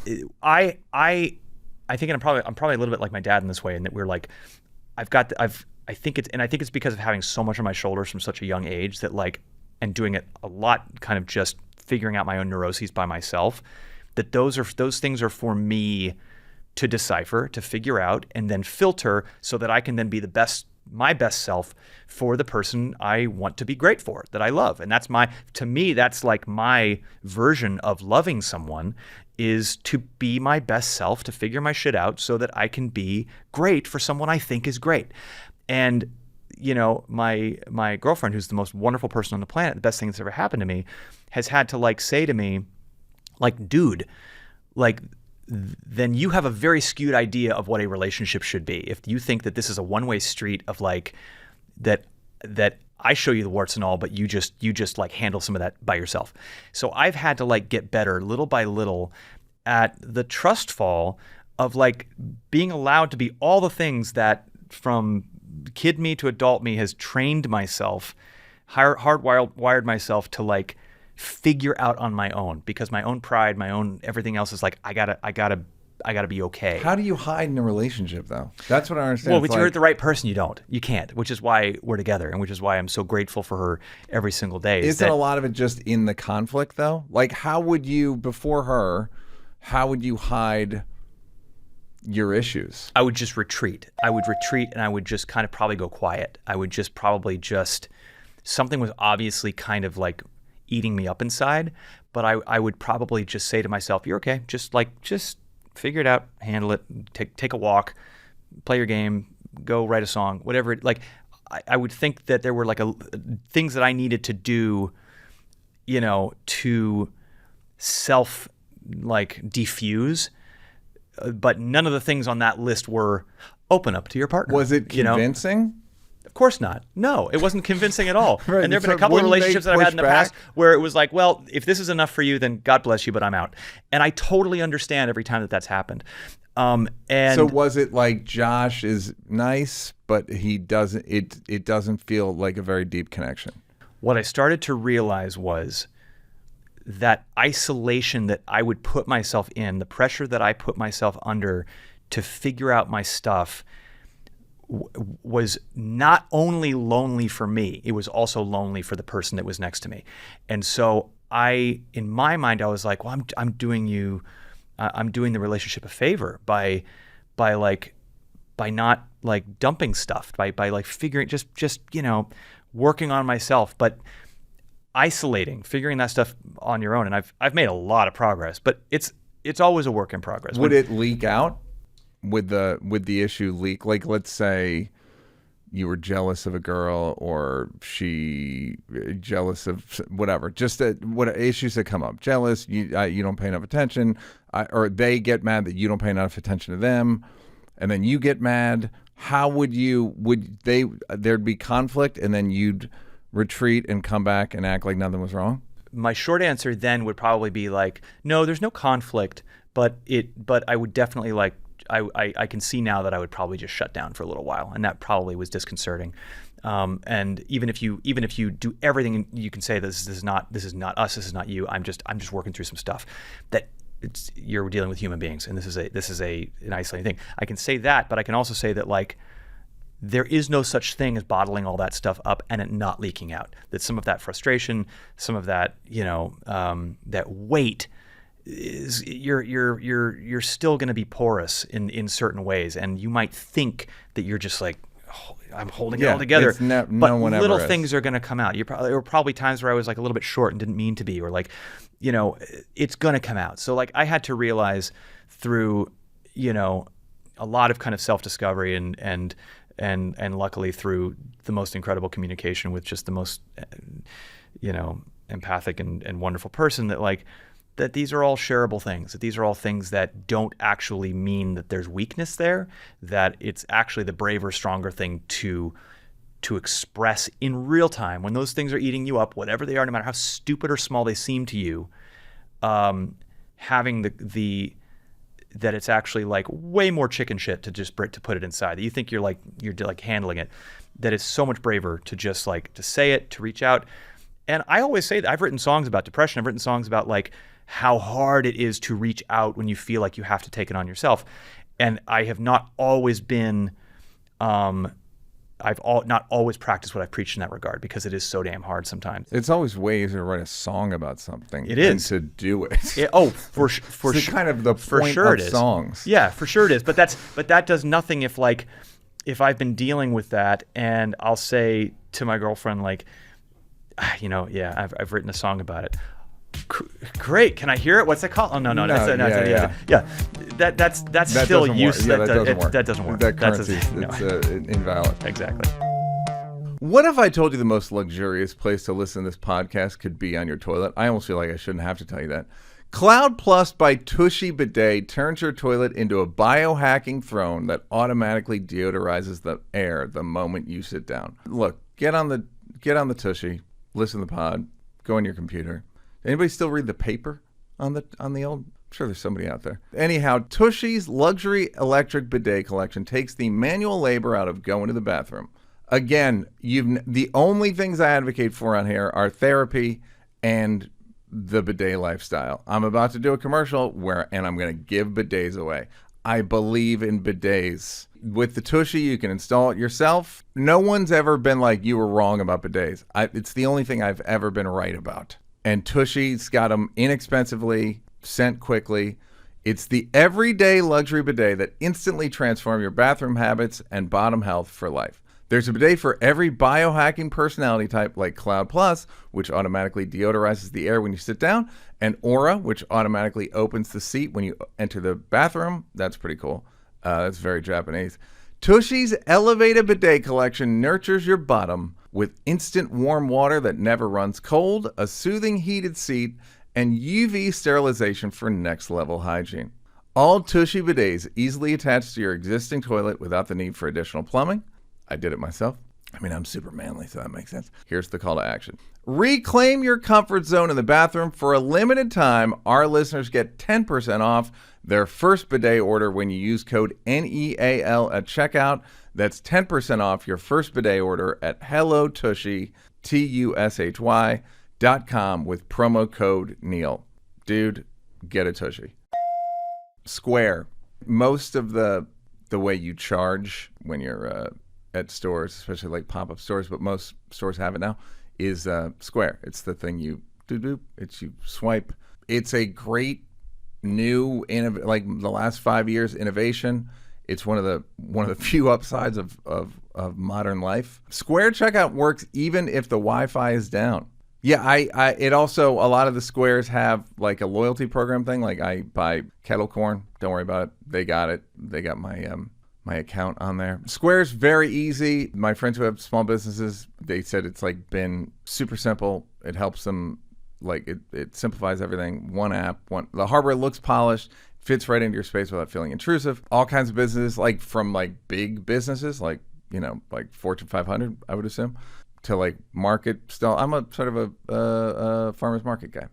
think I'm probably a little bit like my dad in this way, in that we're like, I think it's because of having so much on my shoulders from such a young age that like, and doing it a lot, kind of just figuring out my own neuroses by myself, that those things are for me to decipher, to figure out, and then filter so that I can then be my best self for the person I want to be great for, that I love. And to me, that's like my version of loving someone, is to be my best self, to figure my shit out so that I can be great for someone I think is great. And, my girlfriend, who's the most wonderful person on the planet, the best thing that's ever happened to me, has had to like say to me, like, dude, like, then you have a very skewed idea of what a relationship should be. If you think that this is a one-way street of like, that I show you the warts and all, but you just like handle some of that by yourself. So I've had to like get better little by little at the trust fall of like being allowed to be all the things that from kid me to adult me has trained myself, hardwired myself to like figure out on my own, because my own pride, my own everything else is like, I gotta be okay. How do you hide in a relationship though? That's what I understand. Well, if you're the right person, you can't, which is why we're together, and which is why I'm so grateful for her every single day. Isn't a lot of it just in the conflict though? Like, how would you, before her, how would you hide your issues? I would just retreat. I would retreat, and I would just kind of probably go quiet. I would just probably something was obviously kind of like eating me up inside, but I would probably just say to myself, you're okay. Just figure it out, handle it, take a walk, play your game, go write a song, whatever. Like, I would think that there were like things that I needed to do, you know, to self like diffuse, but none of the things on that list were open up to your partner. Was it convincing? You know? Of course not. No, it wasn't convincing at all. Right. And there have been a couple of relationships that I've had in the past where it was like, well, if this is enough for you, then God bless you, but I'm out. And I totally understand every time that that's happened. And so was it like Josh is nice, but he doesn't? It doesn't feel like a very deep connection. What I started to realize was that isolation that I would put myself in, the pressure that I put myself under to figure out my stuff, was not only lonely for me, it was also lonely for the person that was next to me. And so in my mind, I was like, well, I'm doing the relationship a favor by not like dumping stuff, by like figuring, just, you know, working on myself, but figuring that stuff on your own. And I've made a lot of progress, but it's always a work in progress. Would it leak out? Would the issue leak? Like, let's say you were jealous of a girl, or she jealous of whatever. Just what issues that come up? Jealous, you don't pay enough attention, or they get mad that you don't pay enough attention to them, and then you get mad. How would there'd be conflict, and then you'd retreat and come back and act like nothing was wrong? My short answer then would probably be like, no, there's no conflict, but I would definitely like. I can see now that I would probably just shut down for a little while, and that probably was disconcerting. And even if you do everything, you can say this is not us, this is not you. I'm just working through some stuff that you're dealing with human beings, and this is an isolating thing. I can say that, but I can also say that like there is no such thing as bottling all that stuff up and it not leaking out. That some of that frustration, some of that that weight, is you're still going to be porous in certain ways, and you might think that you're just like, oh, I'm holding it all together, but little things are going to come out. There were probably times where I was like a little bit short and didn't mean to be, or like, you know, it's going to come out. So like I had to realize through, you know, a lot of kind of self-discovery and luckily through the most incredible communication with just the most, you know, empathic and wonderful person, that these are all shareable things, that these are all things that don't actually mean that there's weakness there, that it's actually the braver, stronger thing to express in real time when those things are eating you up, whatever they are, no matter how stupid or small they seem to you, having that it's actually like way more chicken shit to put it inside, that you think you're handling it, that it's so much braver to just like to say it, to reach out. And I always say that I've written songs about depression. I've written songs about like how hard it is to reach out when you feel like you have to take it on yourself. And I have not always been, not always practiced what I've preached in that regard, because it is so damn hard sometimes. It's always way easier to write a song about something than to do it. For sure. It's kind of the point of songs. Yeah, for sure it is. But that does nothing if I've been dealing with that and I'll say to my girlfriend like, you know, yeah, I've written a song about it. Great, can I hear it? What's it called? Oh no, that's that still useless. Yeah, that doesn't work. That doesn't work. That currency, it's invalid. Exactly. What if I told you the most luxurious place to listen to this podcast could be on your toilet? I almost feel like I shouldn't have to tell you that. Cloud Plus by Tushy Bidet turns your toilet into a biohacking throne that automatically deodorizes the air the moment you sit down. Look, get on the Tushy, listen to the pod, go on your computer. Anybody still read the paper on the old sure there's somebody out there. Anyhow, Tushy's luxury electric bidet collection takes the manual labor out of going to the bathroom. Again, the only things I advocate for on here are therapy and the bidet lifestyle. I'm about to do a commercial and I'm going to give bidets away. I believe in bidets. With the Tushy, you can install it yourself. No one's ever been like, you were wrong about bidets. It's the only thing I've ever been right about. And Tushy's got them inexpensively, sent quickly. It's the everyday luxury bidet that instantly transforms your bathroom habits and bottom health for life. There's a bidet for every biohacking personality type, like Cloud Plus, which automatically deodorizes the air when you sit down, and Aura, which automatically opens the seat when you enter the bathroom. That's pretty cool. That's very Japanese. Tushy's elevated bidet collection nurtures your bottom with instant warm water that never runs cold, a soothing heated seat, and UV sterilization for next level hygiene. All Tushy bidets easily attach to your existing toilet without the need for additional plumbing. I did it myself. I mean, I'm super manly, so that makes sense. Here's the call to action. Reclaim your comfort zone in the bathroom. For a limited time, our listeners get 10% off their first bidet order when you use code NEAL at checkout. That's 10% off your first bidet order at HelloTushy, TUSHY.com with promo code Neal. Dude, get a Tushy. Square. Most of the way you charge when you're at stores, especially like pop-up stores, but most stores have it now, is Square. It's the thing you do. It's you swipe. It's a great new, like the last 5 years innovation. It's one of the few upsides of modern life. Square checkout works even if the Wi-Fi is down. Yeah, it also, a lot of the Squares have like a loyalty program thing. Like I buy kettle corn. Don't worry about it. They got it. They got my account on there. Square's very easy. My friends who have small businesses, they said it's like been super simple. It helps them, like it simplifies everything. One app, the hardware looks polished, fits right into your space without feeling intrusive. All kinds of businesses, like from like big businesses, like, you know, like Fortune 500, I would assume, to like market still. I'm a sort of a farmer's market guy.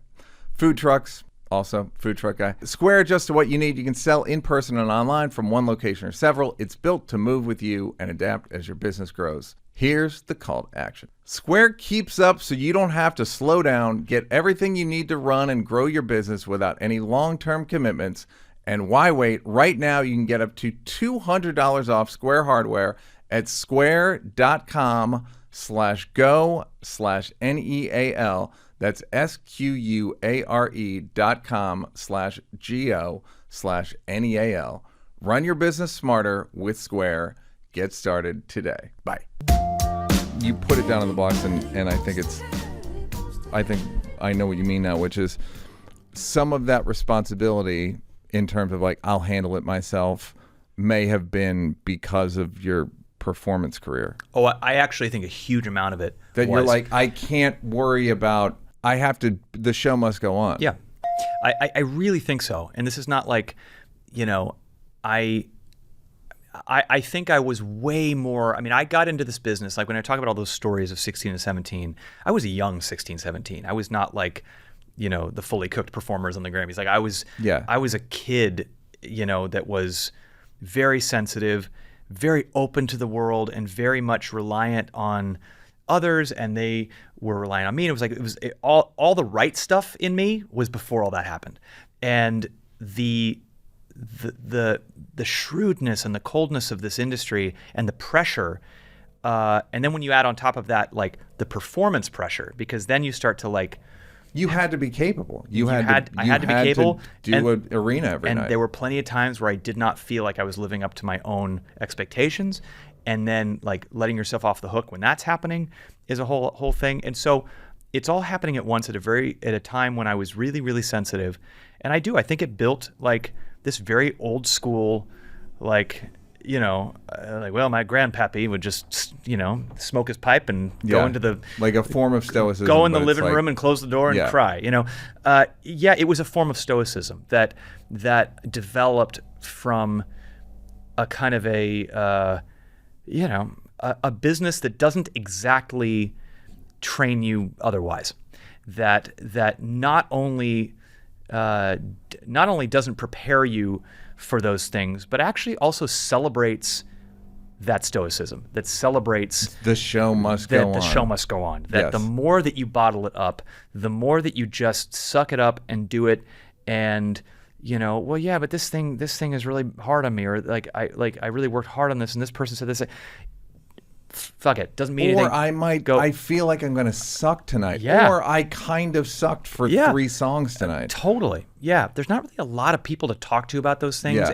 Food trucks. Also, food truck guy. Square adjusts to what you need. You can sell in person and online from one location or several. It's built to move with you and adapt as your business grows. Here's the call to action. Square keeps up so you don't have to slow down. Get everything you need to run and grow your business without any long-term commitments. And why wait? Right now, you can get up to $200 off Square hardware at square.com/go/NEAL. That's SQUARE.com/GO/NEAL. Run your business smarter with Square. Get started today. Bye. You put it down on the box, and I think I know what you mean now, which is some of that responsibility in terms of like, I'll handle it myself, may have been because of your performance career. Oh, I actually think a huge amount of it that was. You're like, I can't worry about, the show must go on. Yeah, I really think so. And this is not like, you know, I think I was way more, I mean, I got into this business, like when I talk about all those stories of 16 and 17, I was a young 16, 17. I was not like, you know, the fully cooked performers on the Grammys. Like I was a kid, you know, that was very sensitive, very open to the world, and very much reliant on others, and they were relying on me. And it was all the right stuff in me was before all that happened. And the shrewdness and the coldness of this industry and the pressure, and then when you add on top of that, like the performance pressure, because then you start to like, you had to be capable. I had to be capable. To do an arena every night. And there were plenty of times where I did not feel like I was living up to my own expectations. And then like letting yourself off the hook when that's happening is a whole thing. And so it's all happening at once at a time when I was really, really sensitive. And I think it built like this very old school, like, you know, my grandpappy would just, you know, smoke his pipe and go into the... Like a form of stoicism. Go in the living room and close the door and cry, you know. It was a form of stoicism that developed from a kind of a business that doesn't exactly train you otherwise. That not only not only doesn't prepare you for those things, but actually also celebrates that stoicism, that celebrates The show must go that on. the show must go on. That Yes. the more that you bottle it up, the more that you just suck it up and do it, and well, yeah, but this thing is really hard on me, or I really worked hard on this, and this person said this. Fuck it, doesn't mean anything. Or I might go. I feel like I'm going to suck tonight. Yeah. Or I kind of sucked for Yeah. 3 songs tonight. Totally. Yeah. There's not really a lot of people to talk to about those things. Yeah.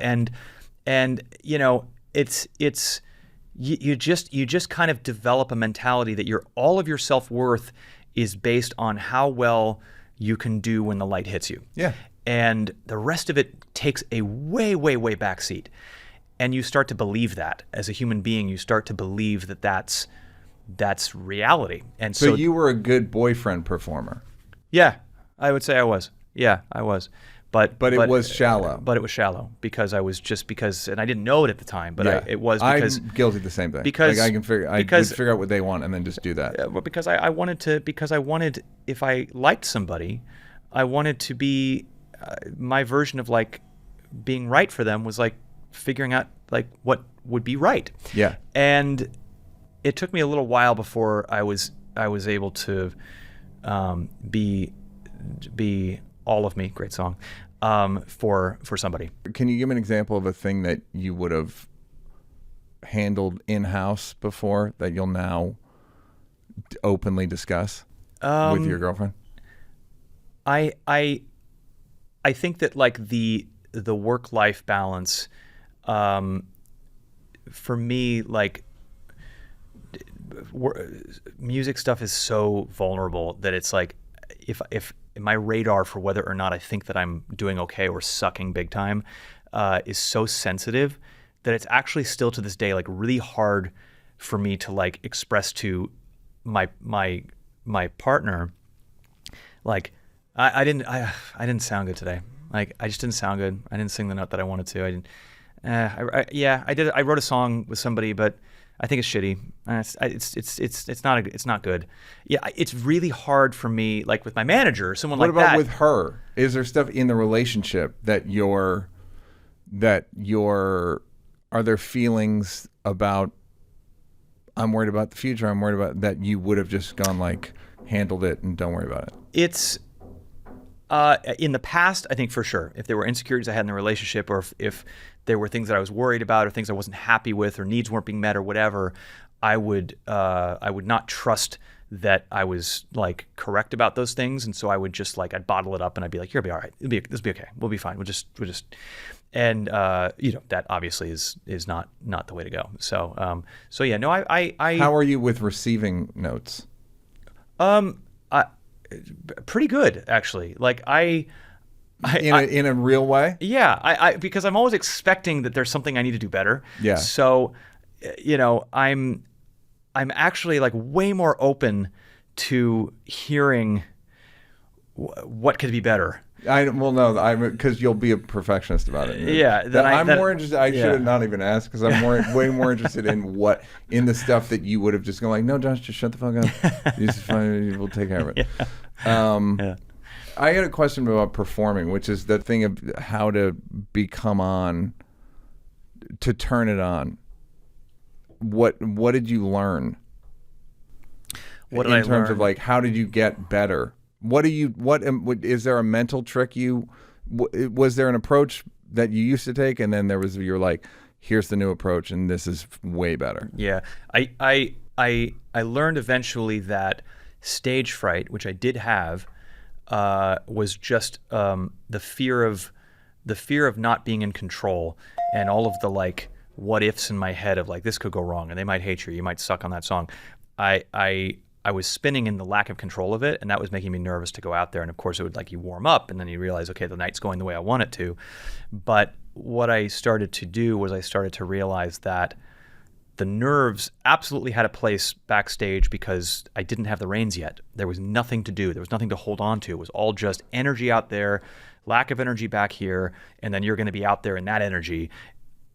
And it's you just kind of develop a mentality that all of your self-worth is based on how well you can do when the light hits you. Yeah. And the rest of it takes a way, way, way back seat. And you start to believe that as a human being, you start to believe that that's reality. And So you were a good boyfriend performer. yeah, I would say I was. Yeah, I was. But it was shallow. But it was shallow because I was and I didn't know it at the time. But Yeah. it was because I'm guilty of the same thing. because- I can figure because- would figure out what they want and then just do that. but because I wanted if I liked somebody, I wanted to be my version of like being right for them was like figuring out like what would be right. Yeah. And it took me a little while before I was able to be all of me, great song, for somebody. Can you give me an example of a thing that you would have handled in-house before that you'll now openly discuss with your girlfriend? I think that like the work-life balance, for me, like music stuff is so vulnerable that it's like if my radar for whether or not I think that I'm doing okay or sucking big time is so sensitive that it's actually still to this day like really hard for me to like express to my partner like I didn't sound good today. Like I just didn't sound good. I didn't sing the note that I wanted to. I didn't. I did. I wrote a song with somebody, but I think it's shitty. It's not good. Yeah, it's really hard for me. Like with my manager, or someone What like about that. with her? Is there stuff in the relationship that are there feelings about I'm worried about the future, I'm worried about that you would have just gone like handled it and don't worry about it? It's in the past, I think for sure. If there were insecurities I had in the relationship, or if there were things that I was worried about, or things I wasn't happy with, or needs weren't being met, or whatever, I would not trust that I was like correct about those things, and so I would just like I'd bottle it up and I'd be like, "You'll be all right. This will be okay. We'll be fine. We'll just," and that obviously is not the way to go. So yeah, no, I How are you with receiving notes? pretty good actually. Like In a real way? Yeah, I because I'm always expecting that there's something I need to do better. Yeah. So, I'm actually like way more open to hearing what could be better. Because you'll be a perfectionist about it. Yeah, I'm more interested. I should have yeah. not even asked because I'm way more interested in the stuff that you would have just gone like, no, Josh, just shut the fuck up. We'll take care of it. Yeah. I had a question about performing, which is the thing of how to become on, to turn it on. What did you learn? What did I in terms learn? of like how did you get better? What is there a mental trick was there an approach that you used to take and then you're like, here's the new approach and this is way better? Yeah, I learned eventually that stage fright, which I did have, was just the fear of not being in control and all of the like what ifs in my head of like this could go wrong and they might hate you might suck on that song. I was spinning in the lack of control of it, and that was making me nervous to go out there. And of course, it would like you warm up, and then you realize, okay, the night's going the way I want it to. But what I started to do was I started to realize that the nerves absolutely had a place backstage because I didn't have the reins yet. There was nothing to do. There was nothing to hold on to. It was all just energy out there, lack of energy back here, and then you're going to be out there in that energy.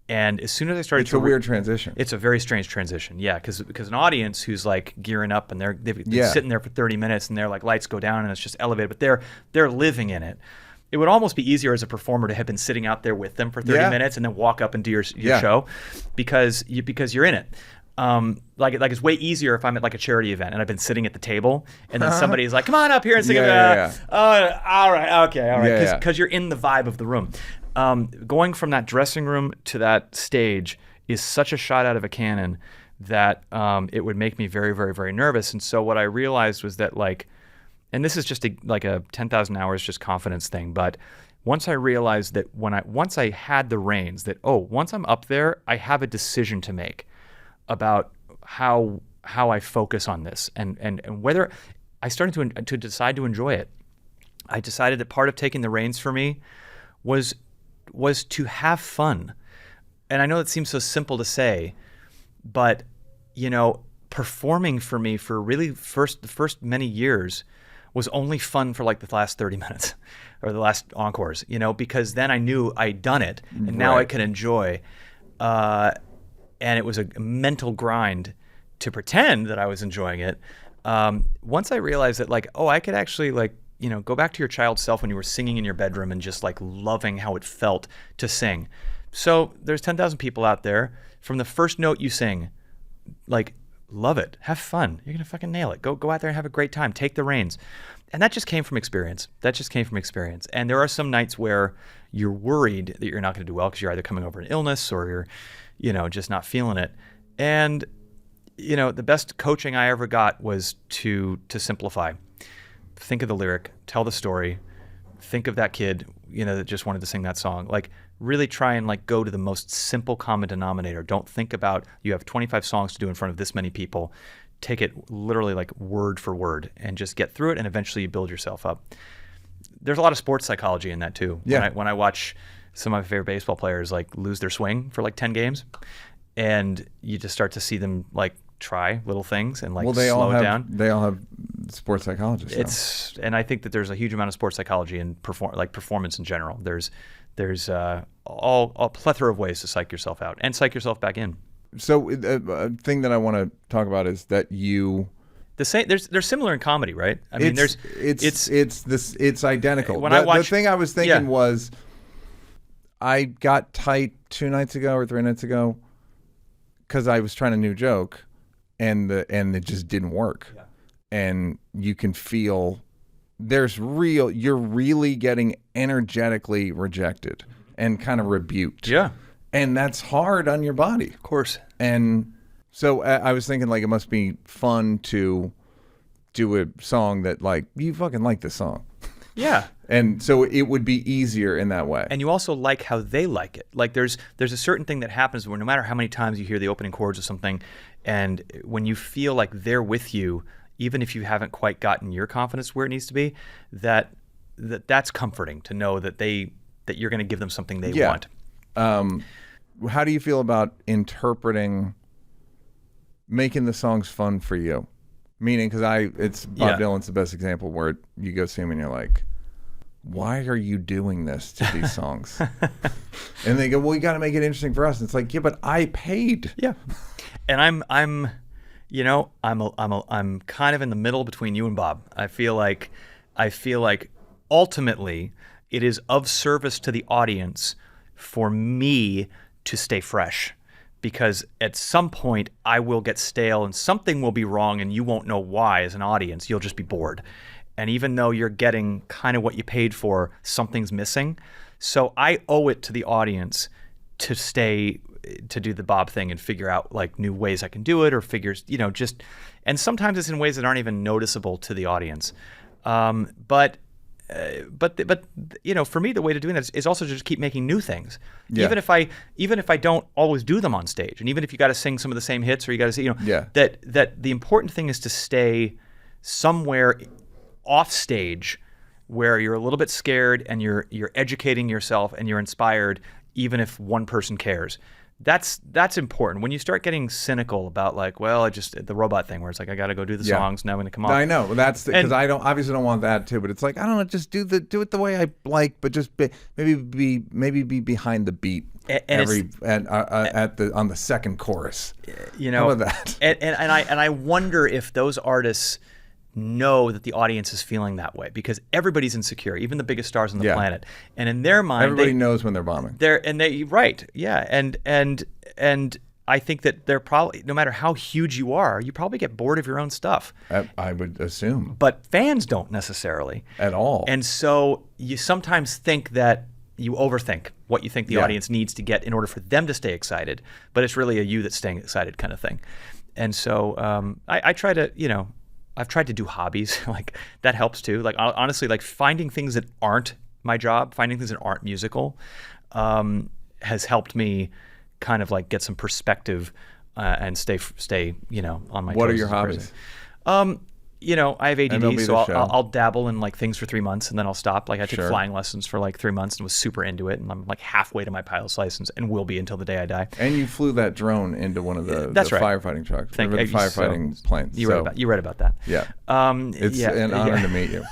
And as soon as I started It's a weird transition. It's a very strange transition, yeah, because an audience who's like gearing up and they're Yeah. sitting there for 30 minutes and they're like lights go down and it's just elevated, but they're living in it. it would almost be easier as a performer to have been sitting out there with them for 30 Yeah. minutes and then walk up and do your Yeah. show because you're in it. Like it's way easier if I'm at like a charity event and I've been sitting at the table and then somebody's like, come on up here and sing. All right, Yeah. Because you're in the vibe of the room. Going from that dressing room to that stage is such a shot out of a cannon that it would make me very, very, very nervous. And so what I realized was that like, and this is just a 10,000 hours just confidence thing, but once I realized that once I had the reins, that once I'm up there, I have a decision to make about how I focus on this and whether I started to decide to enjoy it. I decided that part of taking the reins for me was to have fun. And I know it seems so simple to say, but performing for me for really the first many years was only fun for like the last 30 minutes or the last encores, because then I knew I'd done it and now I could enjoy. And it was a mental grind to pretend that I was enjoying it. Once I realized that like, I could actually like, go back to your child self when you were singing in your bedroom and just like loving how it felt to sing. So there's 10,000 people out there. From the first note you sing, like, love it, have fun. You're gonna fucking nail it. Go out there and have a great time. Take the reins. And that just came from experience. And there are some nights where you're worried that you're not gonna do well because you're either coming over an illness or you're, just not feeling it. And, the best coaching I ever got was to simplify. Think of the lyric, tell the story, think of that kid, that just wanted to sing that song. Like, really try and like go to the most simple common denominator. Don't think about you have 25 songs to do in front of this many people. Take it literally like word for word and just get through it, and eventually you build yourself up. There's a lot of sports psychology in that too. Yeah. When I watch some of my favorite baseball players like lose their swing for like 10 games, and you just start to see them like try little things and like slow it down. They all have sports psychologists. And I think that there's a huge amount of sports psychology and performance in general. There's a plethora of ways to psych yourself out and psych yourself back in. So a thing that I want to talk about is that they're similar in comedy, right? I mean, it's identical. The thing I was thinking was, I got tight 2 nights ago or 3 nights ago because I was trying a new joke, and it just didn't work. Yeah. And you can feel you're really getting energetically rejected and kind of rebuked. Yeah. And that's hard on your body. Of course. And so I was thinking like it must be fun to do a song that like, you fucking like this song. Yeah. And so it would be easier in that way. And you also like how they like it. Like there's a certain thing that happens where no matter how many times you hear the opening chords of something, and when you feel like they're with you, even if you haven't quite gotten your confidence where it needs to be, that's comforting to know that you're going to give them something they want. How do you feel about making the songs fun for you? Meaning, because Bob Dylan's the best example where you go see him and you're like, why are you doing this to these songs? And they go, well, you got to make it interesting for us. And it's like, yeah, but I paid. Yeah. And I'm kind of in the middle between you and Bob. I feel like ultimately it is of service to the audience for me to stay fresh, because at some point I will get stale and something will be wrong and you won't know why. As an audience, you'll just be bored. And even though you're getting kind of what you paid for, something's missing. So I owe it to the audience to do the Bob thing and figure out like new ways I can do it, or and sometimes it's in ways that aren't even noticeable to the audience. But for me, the way to do that is also just keep making new things. Yeah. Even if I don't always do them on stage, and even if you got to sing some of the same hits, or you got to say, that the important thing is to stay somewhere off stage where you're a little bit scared and you're educating yourself and you're inspired, even if one person cares. That's important. When you start getting cynical about like, well, the robot thing where it's like, I got to go do the songs, now I'm going to come off. I know. That's because I obviously don't want that too, but it's like, I don't know, just do it the way I like, but just maybe be behind the beat on the second chorus. How about that? And I wonder if those artists know that the audience is feeling that way because everybody's insecure, even the biggest stars on the planet. And in their mind, everybody knows when they're bombing. Right. Yeah. And I think that they're probably, no matter how huge you are, you probably get bored of your own stuff. I would assume. But fans don't necessarily. At all. And so you sometimes think that you overthink what you think the audience needs to get in order for them to stay excited. But it's really a you that's staying excited kind of thing. And so I try to, I've tried to do hobbies. Like that helps too. Like honestly, like finding things that aren't my job, finding things that aren't musical has helped me kind of like get some perspective and stay on my toes. What are your hobbies? I have ADD, MLB so The Show. I'll dabble in like things for 3 months and then I'll stop. Like I took Sure. flying lessons for like 3 months and was super into it, and I'm like halfway to my pilot's license and will be until the day I die. And you flew that drone into one of the That's right. firefighting trucks. Thank the you. firefighting planes. You read about that. Yeah. It's yeah, an honor to meet you.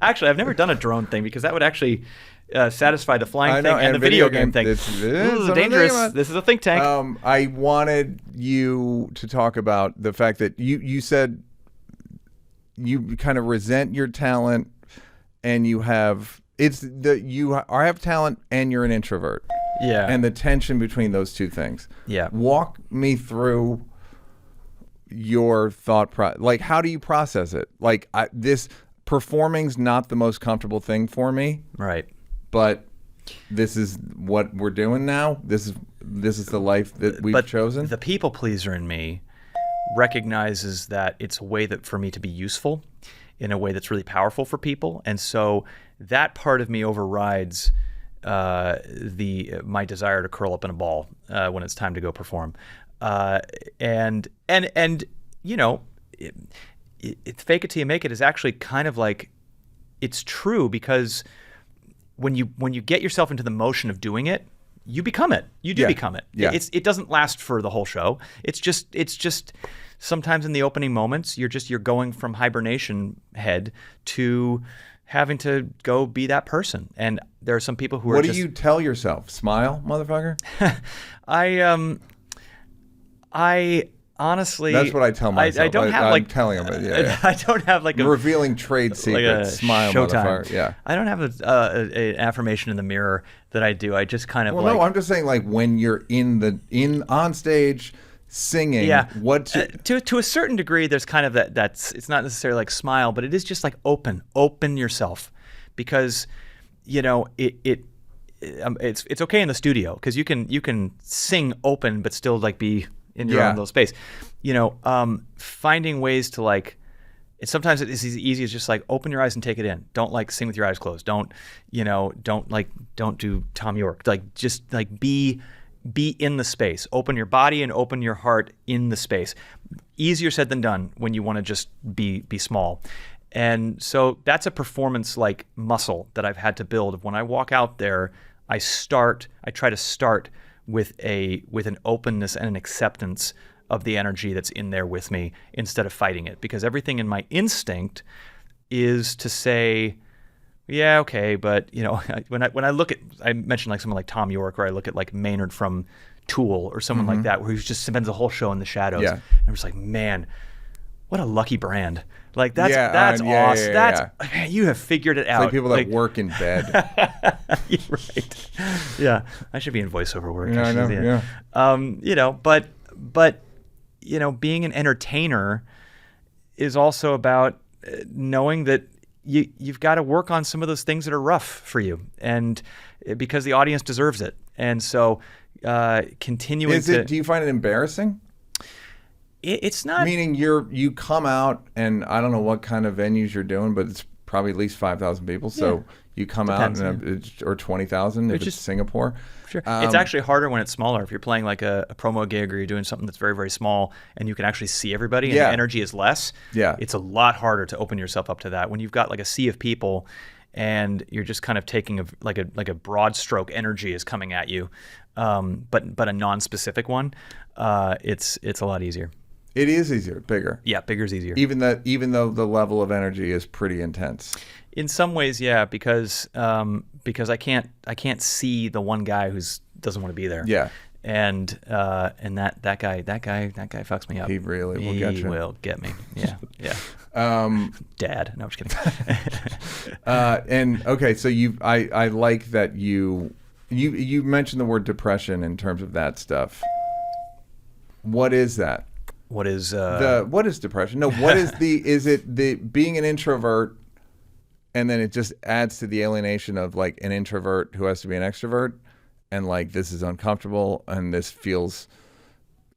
Actually, I've never done a drone thing because that would actually satisfy the flying I know, thing and the video game thing. It's Dangerous. This is a think tank. I wanted you to talk about the fact that you said you kind of resent your talent, and you have talent and you're an introvert. Yeah. And the tension between those two things. Yeah. Walk me through your thought process. Like, how do you process it? Like, this performing's not the most comfortable thing for me. Right. But this is what we're doing now. This is the life that we've chosen. The people pleaser in me recognizes that it's a way that for me to be useful in a way that's really powerful for people, and so that part of me overrides my desire to curl up in a ball when it's time to go perform. And it's fake it till you make it is actually kind of like, it's true, because when you get yourself into the motion of doing it, you become it. You do become it. Yeah. It doesn't last for the whole show. It's just sometimes in the opening moments, you're going from hibernation head to having to go be that person. And there are some people who What do you tell yourself? Smile, motherfucker? I honestly, That's what I tell myself. I don't have I'm telling them. Yeah. I don't have like a revealing trade secrets. Smile, Showtime. motherfucker. Yeah. I don't have an affirmation in the mirror that I do. I just kind of No, I'm just saying, like, when you're on stage singing, to a certain degree, there's kind of that's it's not necessarily like smile, but it is just like open yourself, because it's okay in the studio because you can sing open but still like be in your own little space. Finding ways to like. Sometimes it's as easy as just like open your eyes and take it in. Don't like sing with your eyes closed. Don't do Tom York. Like just like be in the space. Open your body and open your heart in the space. Easier said than done when you want to just be small. And so that's a performance like muscle that I've had to build. When I walk out there, I try to start with an openness and an acceptance of the energy that's in there with me instead of fighting it, because everything in my instinct is to say, yeah, okay, but when I look at, I mentioned like someone like Tom York, or I look at like Maynard from Tool or someone like that, where he just spends the whole show in the shadows. Yeah. And I'm just like, man, what a lucky brand. Like that's awesome. Man, you have figured it out. Like people that work in bed. Right. Yeah. I should be in voiceover work. Yeah, I know. Yeah. But being an entertainer is also about knowing that you've got to work on some of those things that are rough for you, and because the audience deserves it. And so continuing do you find it embarrassing? It's not. Meaning you come out, and I don't know what kind of venues you're doing, but it's probably at least 5,000 people. So you come Depends, out, or 20,000 if it's Singapore. Sure. It's actually harder when it's smaller. If you're playing like a promo gig, or you're doing something that's very, very small and you can actually see everybody and the energy is less, it's a lot harder to open yourself up to that. When you've got like a sea of people and you're just kind of taking like a broad stroke energy is coming at you, but a non-specific one, it's a lot easier. It is easier, bigger. Yeah, bigger's easier. Even though the level of energy is pretty intense. In some ways, yeah, because I can't see the one guy who doesn't want to be there. Yeah. and that guy fucks me up. He really will get you. He will get me. Yeah. Dad. No, I'm just kidding. And okay, so I like that you mentioned the word depression in terms of that stuff. What is that? What is what is depression? No, what is is it the being an introvert, and then it just adds to the alienation of like an introvert who has to be an extrovert, and like this is uncomfortable and this feels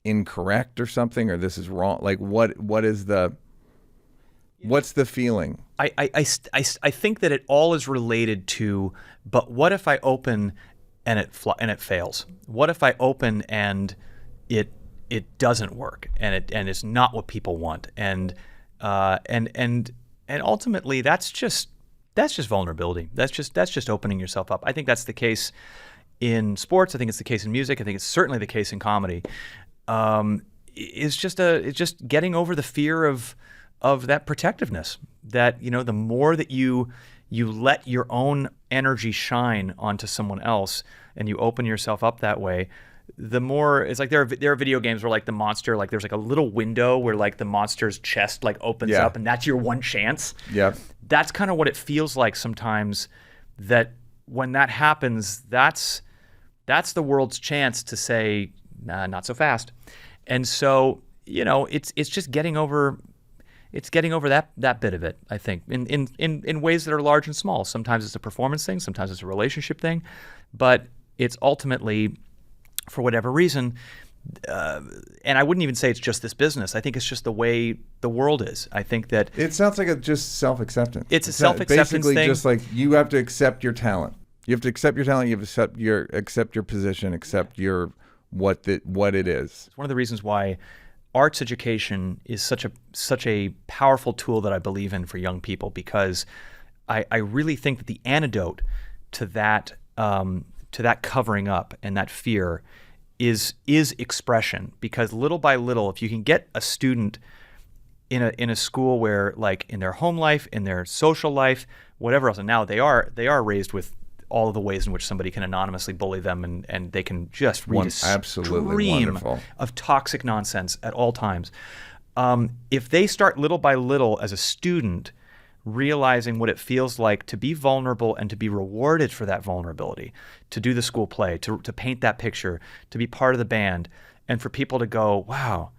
incorrect or something, or this is wrong. Like what's the feeling? I think that it all is related to, but what if I open and it fails? What if I open and it doesn't work and it's not what people want, and ultimately that's just vulnerability. That's just opening yourself up. I think that's the case in sports. I think it's the case in music. I think it's certainly the case in comedy. It's just getting over the fear of that protectiveness. That the more that you let your own energy shine onto someone else and you open yourself up that way, the more it's like there are video games where like the monster, like there's like a little window where like the monster's chest like opens up and that's your one chance. Yeah. That's kind of what it feels like sometimes, that when that happens, that's the world's chance to say, nah, not so fast. And so, it's just getting over that bit of it, I think, in ways that are large and small. Sometimes it's a performance thing, sometimes it's a relationship thing, but it's ultimately, for whatever reason, and I wouldn't even say it's just this business. I think it's just the way the world is. I think that it sounds like it's just self-acceptance. It's a self-acceptance basically thing. Just like you have to accept your talent. You have to accept your talent. You have to accept your position. Accept what it is. It's one of the reasons why arts education is such a powerful tool that I believe in for young people, because I really think that the antidote to that covering up and that fear is expression. Because little by little, if you can get a student in a school where, like, in their home life, in their social life, whatever else, and now they are raised with all of the ways in which somebody can anonymously bully them, and they can just read a stream of toxic nonsense at all times. If they start little by little as a student realizing what it feels like to be vulnerable and to be rewarded for that vulnerability, to do the school play, to paint that picture, to be part of the band, and for people to go, wow,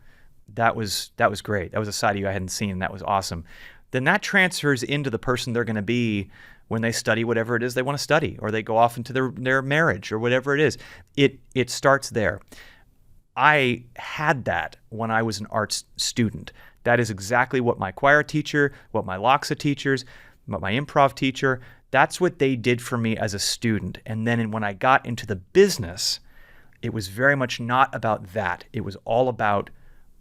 that was great. That was a side of you I hadn't seen. That was awesome. Then that transfers into the person they're going to be when they study whatever it is they want to study, or they go off into their marriage or whatever it is. It starts there. I had that when I was an arts student. That is exactly what my choir teacher, what my Loxa teachers, what my improv teacher, that's what they did for me as a student. And then when I got into the business, it was very much not about that. It was all about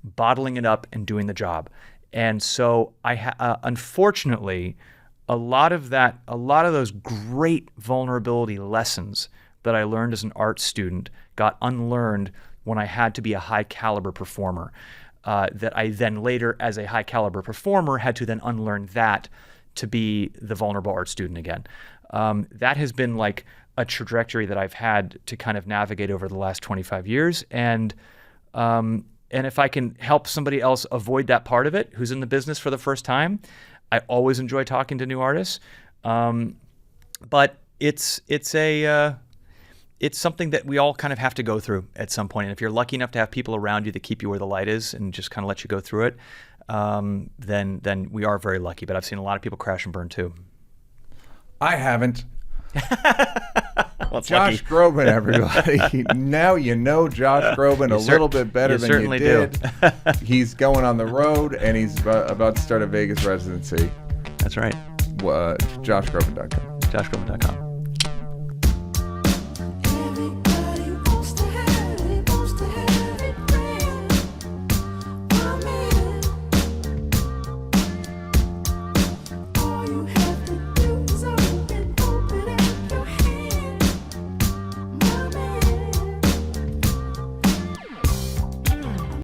bottling it up and doing the job. And so unfortunately, a lot of those great vulnerability lessons that I learned as an art student got unlearned when I had to be a high caliber performer. That I then later, as a high caliber performer, had to then unlearn that to be the vulnerable art student again. That has been like a trajectory that I've had to kind of navigate over the last 25 years. And if I can help somebody else avoid that part of it, who's in the business for the first time, I always enjoy talking to new artists. But it's something that we all kind of have to go through at some point. And if you're lucky enough to have people around you that keep you where the light is and just kind of let you go through it, then we are very lucky. But I've seen a lot of people crash and burn too. I haven't. Well, Josh Groban, everybody. Now you know Josh Groban a little bit better than you did. He's going on the road, and he's about to start a Vegas residency. That's right. JoshGroban.com. JoshGroban.com.